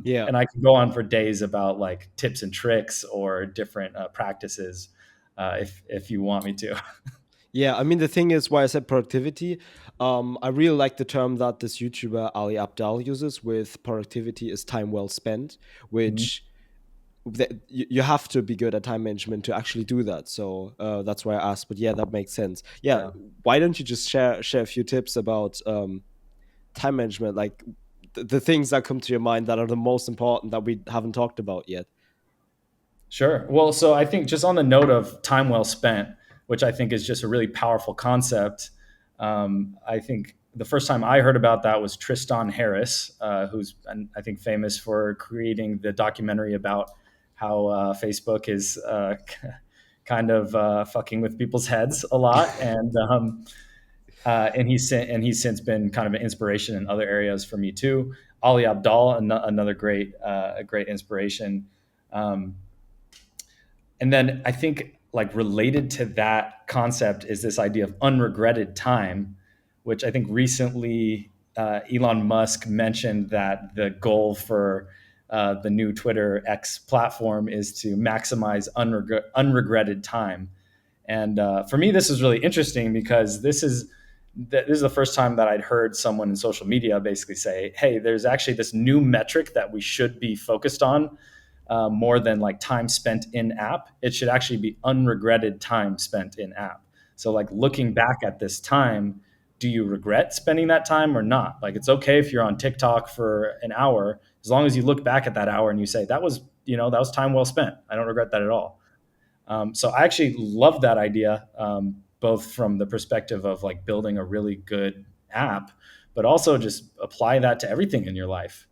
Yeah. And I can go on for days about like tips and tricks or different practices if you want me to. Yeah, I mean the thing is why I said productivity. I really like the term that this YouTuber Ali Abdal uses with productivity is time well spent, Mhm. which you have to be good at time management to actually do that. So that's why I asked. But yeah, that makes sense. Yeah, Yeah. why don't you just share a few tips about time management, like the things that come to your mind that are the most important that we haven't talked about yet? Sure. Well, so I think just on the note of time well spent, which I think is just a really powerful concept, I think the first time I heard about that was Tristan Harris, who's I think famous for creating the documentary about how Facebook is kind of fucking with people's heads a lot, and he's since been kind of an inspiration in other areas for me too. Ali Abdal, another great a great inspiration. Um, and then I think like related to that concept is this idea of unregretted time, which I think recently Elon Musk mentioned that the goal for the new Twitter X platform is to maximize unregretted time. And for me, this is really interesting because this is the first time that I'd heard someone in social media basically say, "Hey, there's actually this new metric that we should be focused on more than like time spent in app. It should actually be unregretted time spent in app." So like looking back at this time, do you regret spending that time or not? Like it's okay if you're on TikTok for an hour, as long as you look back at that hour and you say that was, that was time well spent. I don't regret that at all. So I actually love that idea, both from the perspective of like building a really good app, but also just apply that to everything in your life.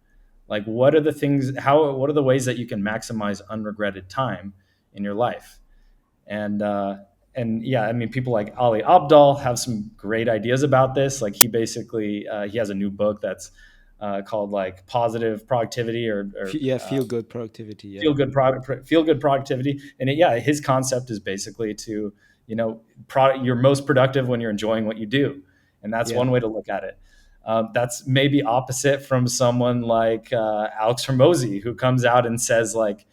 Like, what are the ways that you can maximize unregretted time in your life? And, uh, and yeah, I mean, people like Ali Abdal have some great ideas about this. Like he has a new book that's called like Positive Productivity or Yeah, feel good productivity. Yeah, feel good productivity. And his concept is basically to, you're most productive when you're enjoying what you do. And that's yeah, one way to look at it. That's maybe opposite from someone like Alex Hermosi, who comes out and says like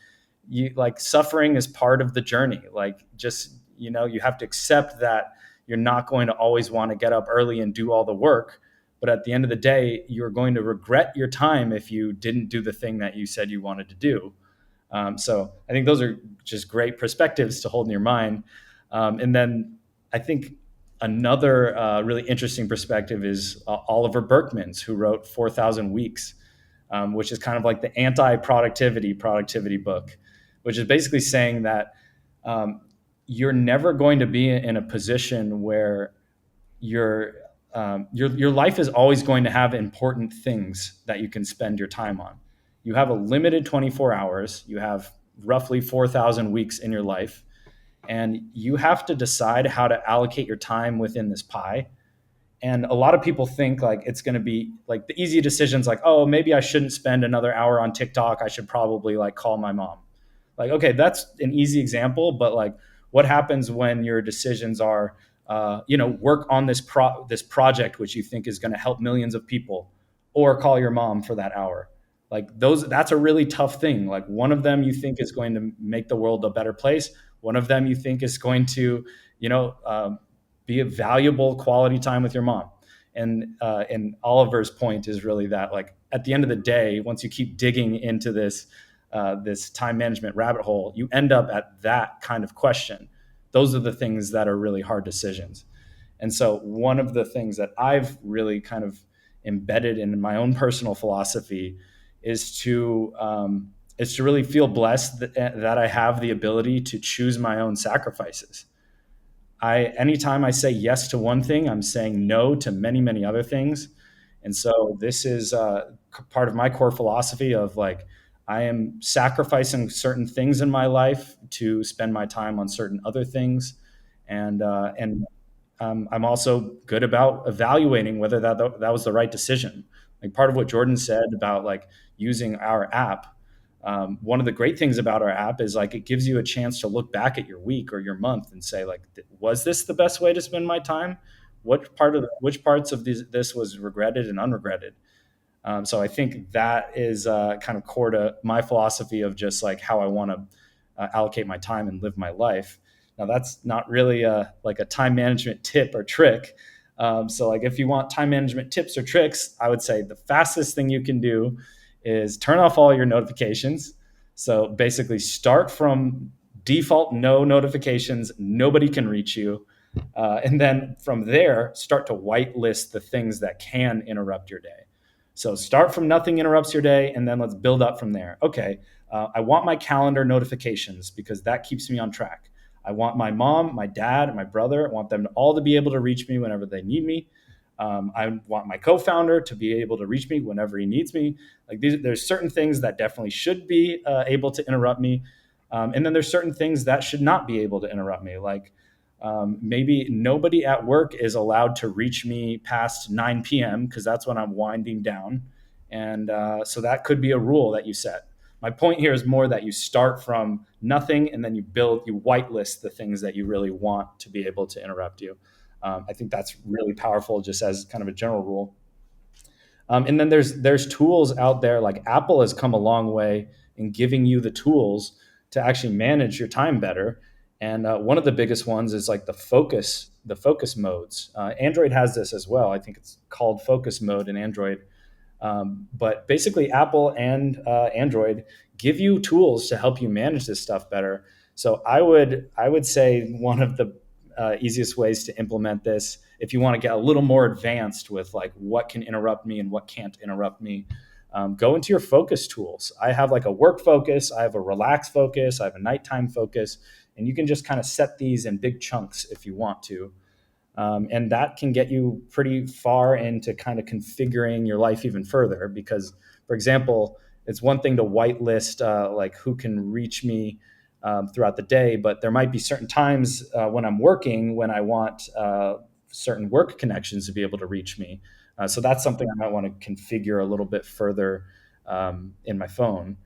suffering is part of the journey. Like just, you have to accept that you're not going to always want to get up early and do all the work. But at the end of the day, you're going to regret your time if you didn't do the thing that you said you wanted to do. So I think those are just great perspectives to hold in your mind. And then I think another really interesting perspective is Oliver Berkman's, who wrote 4,000 Weeks, which is kind of like the productivity book, which is basically saying that um, you're never going to be in a position where your your life is always going to have important things that you can spend your time on. You have a limited 24 hours. You have roughly 4,000 weeks in your life, and you have to decide how to allocate your time within this pie. And a lot of people think like it's going to be like the easy decisions, like, oh, maybe I shouldn't spend another hour on TikTok. I should probably like call my mom. Like, okay, that's an easy example, but like, what happens when your decisions are, work on this project which you think is going to help millions of people, or call your mom for that hour? Like that's a really tough thing. Like one of them you think is going to make the world a better place. One of them you think is going to, you know, um, be a valuable quality time with your mom. And Oliver's point is really that like at the end of the day, once you keep digging into this time management rabbit hole, you end up at that kind of question. Those are the things that are really hard decisions. And so one of the things that I've really kind of embedded in my own personal philosophy is to really feel blessed that I have the ability to choose my own sacrifices. Anytime I say yes to one thing, I'm saying no to many, many other things. And so this is part of my core philosophy of like, I am sacrificing certain things in my life to spend my time on certain other things. And I'm also good about evaluating whether that was the right decision. Like part of what Jordan said about like using our app. One of the great things about our app is like it gives you a chance to look back at your week or your month and say like, was this the best way to spend my time? Which parts of this was regretted and unregretted? So I think that is kind of core to my philosophy of just like how I want to allocate my time and live my life. Now that's not really like a time management tip or trick. So like if you want time management tips or tricks, I would say the fastest thing you can do is turn off all your notifications. So basically start from default no notifications, nobody can reach you. And then from there, start to whitelist the things that can interrupt your day. So start from nothing interrupts your day, and then let's build up from there. Okay, I want my calendar notifications because that keeps me on track. I want my mom, my dad, my brother, I want them all to be able to reach me whenever they need me. I want my co-founder to be able to reach me whenever he needs me. Like there's certain things that definitely should be able to interrupt me, and then there's certain things that should not be able to interrupt me. Like maybe nobody at work is allowed to reach me past 9 p.m. because that's when I'm winding down. And so that could be a rule that you set. My point here is more that you start from nothing and then you whitelist the things that you really want to be able to interrupt you. I think that's really powerful just as kind of a general rule. And then there's tools out there like Apple has come a long way in giving you the tools to actually manage your time better. And one of the biggest ones is like the focus modes. Android has this as well. I think it's called focus mode in Android. But basically, Apple and Android give you tools to help you manage this stuff better. So I would say one of the easiest ways to implement this, if you want to get a little more advanced with like what can interrupt me and what can't interrupt me, go into your focus tools. I have like a work focus, I have a relax focus, I have a nighttime focus, and you can just kind of set these in big chunks if you want to. And that can get you pretty far into kind of configuring your life even further. Because, for example, it's one thing to whitelist like who can reach me throughout the day, but there might be certain times when I'm working when I want certain work connections to be able to reach me. So that's something I might want to configure a little bit further in my phone.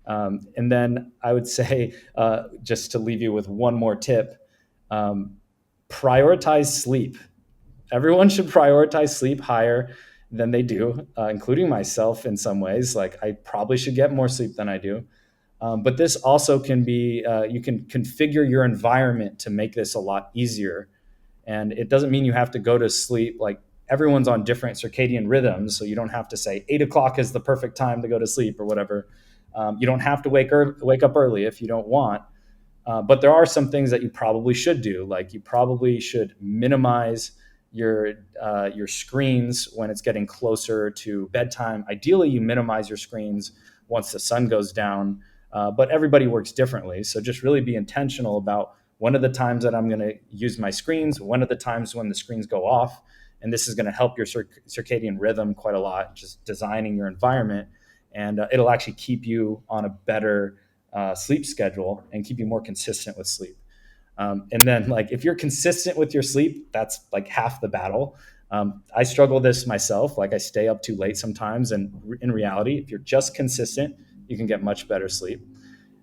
And then I would say, just to leave you with one more tip, um, prioritize sleep. Everyone should prioritize sleep higher than they do, including myself in some ways. Like I probably should get more sleep than I do. But this also can be, you can configure your environment to make this a lot easier. And it doesn't mean you have to go to sleep. Like everyone's on different circadian rhythms. So you don't have to say 8 o'clock is the perfect time to go to sleep or whatever. You don't have to wake up early if you don't want. But there are some things that you probably should do. Like you probably should minimize your screens when it's getting closer to bedtime. Ideally, you minimize your screens once the sun goes down. But everybody works differently, so just really be intentional about when are the times that I'm going to use my screens, when are the times when the screens go off, and this is going to help your circadian rhythm quite a lot. Just designing your environment, and it'll actually keep you on a better sleep schedule and keep you more consistent with sleep. And then, like, if you're consistent with your sleep, that's like half the battle. I struggle with this myself. Like, I stay up too late sometimes. And in reality, if you're just consistent, you can get much better sleep.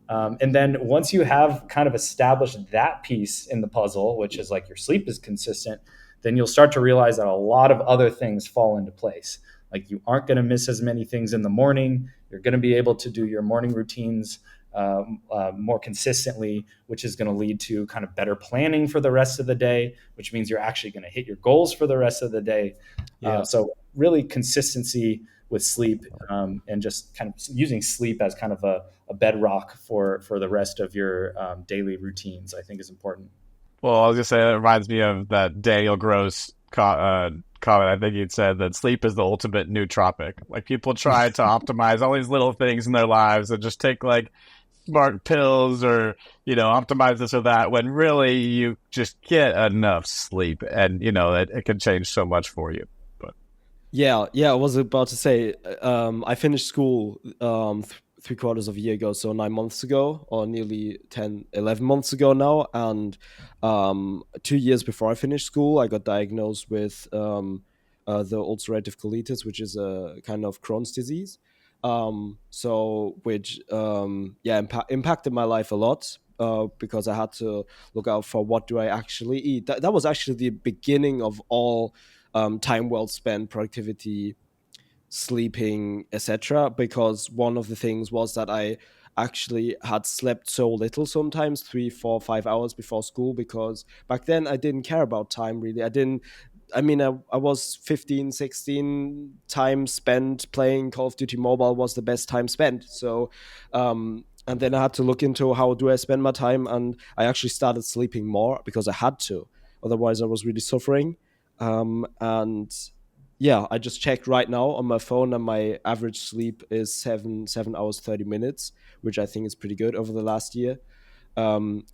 And then once you have kind of established that piece in the puzzle, which is like your sleep is consistent, then you'll start to realize that a lot of other things fall into place. Like you aren't going to miss as many things in the morning. You're going to be able to do your morning routines more consistently, which is going to lead to kind of better planning for the rest of the day, which means you're actually going to hit your goals for the rest of the day. Yeah. So really consistency with sleep, and just kind of using sleep as kind of a bedrock for the rest of your daily routines, I think is important. Well, I was gonna say it reminds me of that Daniel Gross comment. I think he'd said that sleep is the ultimate nootropic. Like people try to optimize all these little things in their lives and just take like smart pills or, optimize this or that, when really you just get enough sleep, and, it can change so much for you. But Yeah, I was about to say, I finished school 3/4 of a year ago, so 9 months ago, or nearly 10, 11 months ago now. And 2 years before I finished school, I got diagnosed with the ulcerative colitis, which is a kind of Crohn's disease. So which impacted my life a lot. Because I had to look out for what do I actually eat. That was actually the beginning of all time well spent, productivity, sleeping, etc. Because one of the things was that I actually had slept so little, sometimes 3, 4, 5 hours before school, because back then I didn't care about time really. I was 15, 16. Time spent playing Call of Duty Mobile was the best time spent. So and then I had to look into how do I spend my time, and I actually started sleeping more because I had to. Otherwise I was really suffering. And yeah, I just checked right now on my phone, and my average sleep is 7 hours 30 minutes, which I think is pretty good over the last year.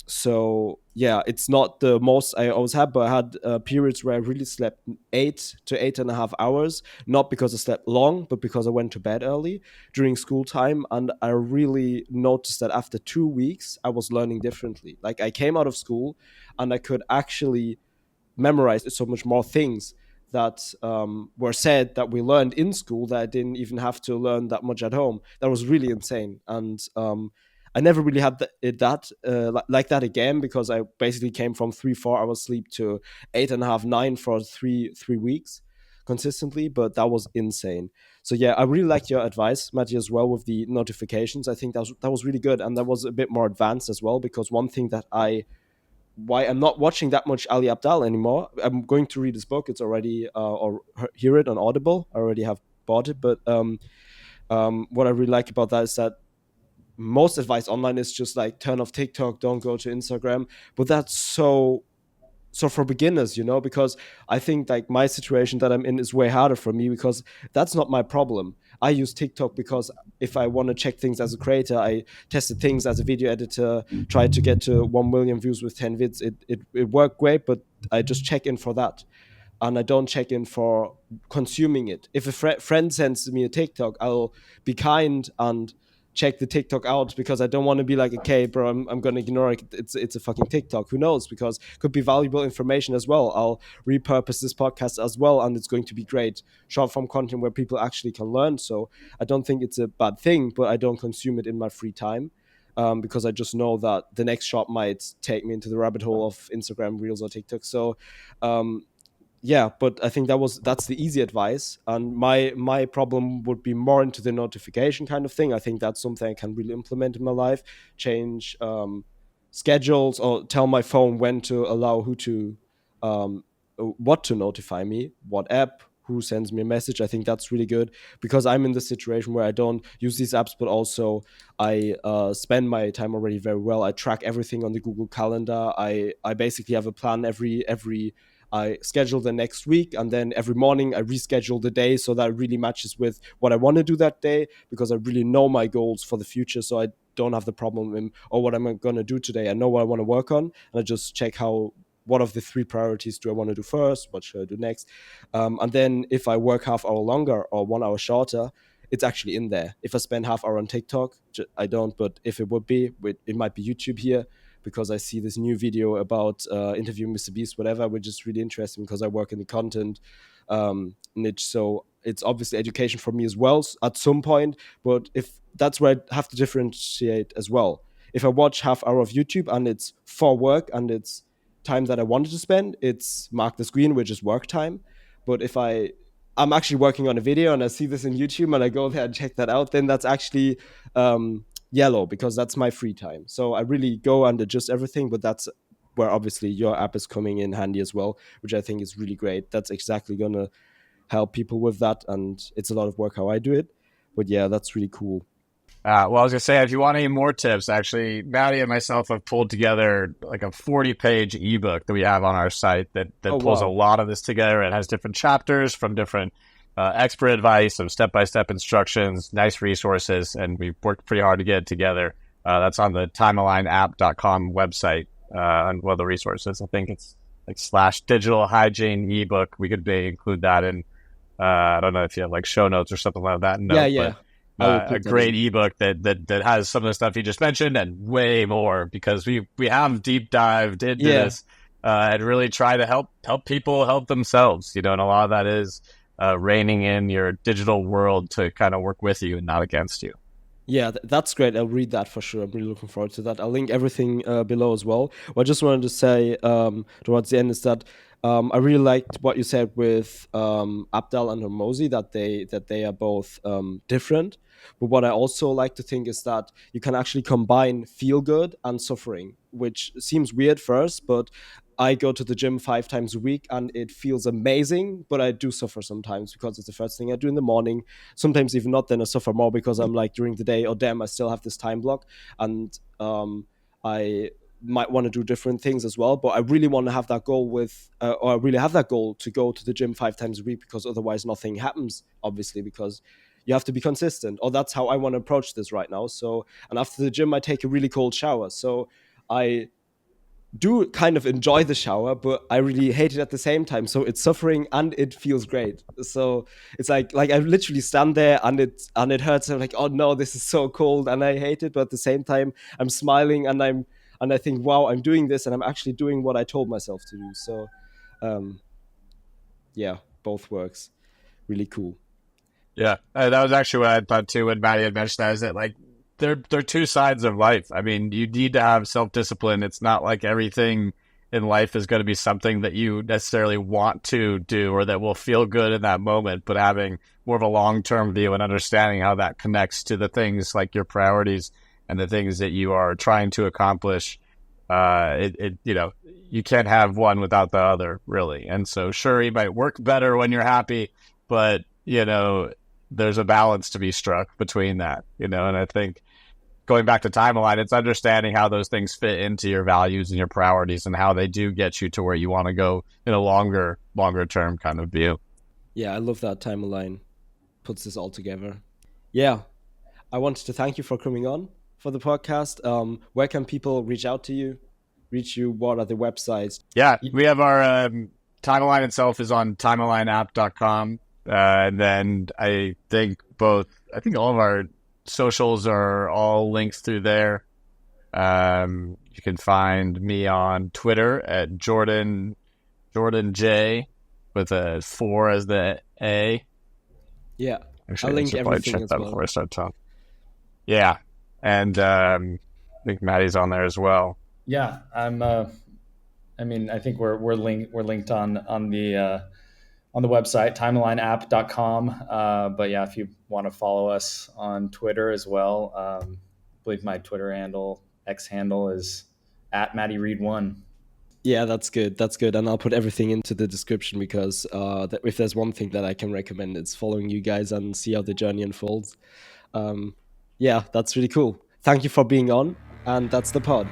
So yeah, it's not the most I always had, but I had periods where I really slept 8 to 8.5 hours, not because I slept long, but because I went to bed early during school time. And I really noticed that after 2 weeks, I was learning differently. Like I came out of school and I could actually memorized so much more things that were said that we learned in school that I didn't even have to learn that much at home. That was really insane. And I never really had like that again, because I basically came from 3, 4 hours sleep to 8.5, 9 for three weeks consistently. But that was insane. So yeah, I really liked your advice, Matty, as well, with the notifications. I think that was really good, and that was a bit more advanced as well, because one thing that I why I'm not watching that much Ali Abdal anymore. I'm going to read his book. It's already or hear it on Audible. I already have bought it. But what I really like about that is that most advice online is just like turn off TikTok, don't go to Instagram. But that's so for beginners, because I think like my situation that I'm in is way harder for me, because that's not my problem. I use TikTok because if I want to check things as a creator, I tested things as a video editor, tried to get to 1 million views with 10 vids. It worked great, but I just check in for that, and I don't check in for consuming it. If a friend sends me a TikTok, I'll be kind and check the TikTok out, because I don't want to be like, okay, bro, I'm going to ignore it. It's a fucking TikTok. Who knows? Because it could be valuable information as well. I'll repurpose this podcast as well, and it's going to be great short form content where people actually can learn. So I don't think it's a bad thing, but I don't consume it in my free time. Because I just know that the next shot might take me into the rabbit hole of Instagram Reels or TikTok. So yeah, but I think that's the easy advice, and my problem would be more into the notification kind of thing. I think that's something I can really implement in my life, change schedules, or tell my phone when to allow who to what to notify me, what app, who sends me a message. I think that's really good, because I'm in the situation where I don't use these apps, but also I spend my time already very well. I track everything on the Google Calendar. I basically have a plan every I schedule the next week, and then every morning I reschedule the day so that it really matches with what I want to do that day, because I really know my goals for the future. So I don't have the problem in, oh, what am I going to do today? I know what I want to work on, and I just check what of the three priorities do I want to do first? What should I do next? And then if I work half hour longer or 1 hour shorter, it's actually in there. If I spend half hour on TikTok, I don't, but if it would be, it might be YouTube here, because I see this new video about interviewing Mr. Beast, whatever, which is really interesting because I work in the content niche. So it's obviously education for me as well at some point. But if that's where I have to differentiate as well. If I watch half hour of YouTube and it's for work and it's time that I wanted to spend, it's marked as green, which is work time. But if I'm actually working on a video and I see this in YouTube and I go there and check that out, then that's actually yellow, because that's my free time. So I really go and adjust everything, but that's where obviously your app is coming in handy as well, which I think is really great. That's exactly going to help people with that. And it's a lot of work how I do it. But yeah, that's really cool. well, I was gonna say, if you want any more tips, actually, Maddie and myself have pulled together like a 40-page ebook that we have on our site that Oh, pulls a wow. lot of this together. It has different chapters from different expert advice, some step-by-step instructions, nice resources, and we've worked pretty hard to get it together. That's on the timealineapp.com website, on one of the resources. I think it's like slash digital hygiene ebook. We could include that in, I don't know if you have like show notes or something like that Yeah, note, but yeah. I will a put that great in. ebook that has some of the stuff you just mentioned and way more, because we have deep dived into Yeah. this, and really try to help people help themselves, and a lot of that is reining in your digital world to kind of work with you and not against you. Yeah, that's great. I'll read that for sure. I'm really looking forward to that. I'll link everything below as well. What I just wanted to say towards the end is that I really liked what you said with Abdal and Hormozy, that they are both different. But what I also like to think is that you can actually combine feel good and suffering, which seems weird first, but I go to the gym 5 times a week and it feels amazing, but I do suffer sometimes because it's the first thing I do in the morning. Sometimes even not, then I suffer more because I'm like during the day, oh damn, I still have this time block, and I might want to do different things as well. But I really want to have that goal or I really have that goal to go to the gym 5 times a week, because otherwise nothing happens, obviously, because you have to be consistent. Or that's how I want to approach this right now. So, and after the gym, I take a really cold shower. So I do kind of enjoy the shower, but I really hate it at the same time. So it's suffering and it feels great. So it's like I literally stand there and it hurts. I'm like, oh no, this is so cold and I hate it. But at the same time, I'm smiling and I think, wow, I'm doing this and I'm actually doing what I told myself to do. So um, yeah, both works. Really cool. Yeah, that was actually what I thought too when Maddie had mentioned that. Is that like they're two sides of life. I mean, you need to have self discipline. It's not like everything in life is going to be something that you necessarily want to do or that will feel good in that moment. But having more of a long term view and understanding how that connects to the things like your priorities and the things that you are trying to accomplish. You can't have one without the other, really. And so, sure, you might work better when you're happy, but there's a balance to be struck between that, and I think going back to timeline, it's understanding how those things fit into your values and your priorities and how they do get you to where you want to go in a longer term kind of view. Yeah, I love that timeline puts this all together. Yeah, I wanted to thank you for coming on for the podcast. Where can people reach out to you, reach you? What are the websites? Yeah, we have our timeline itself is on timealineapp.com. And then I think all of our socials are all linked through there. You can find me on Twitter at Jordan J with a 4 as the A. Yeah, Actually, I'll I link should probably everything check as that well. before I start talking. Yeah, and I think Maddie's on there as well. Yeah, I'm. I mean, I think we're linked on the website timelineapp.com. But yeah, if you want to follow us on Twitter as well, I believe my Twitter X handle is at Matty Reed one. Yeah, that's good. That's good. And I'll put everything into the description because if there's one thing that I can recommend, it's following you guys and see how the journey unfolds. Yeah, that's really cool. Thank you for being on. And that's the pod.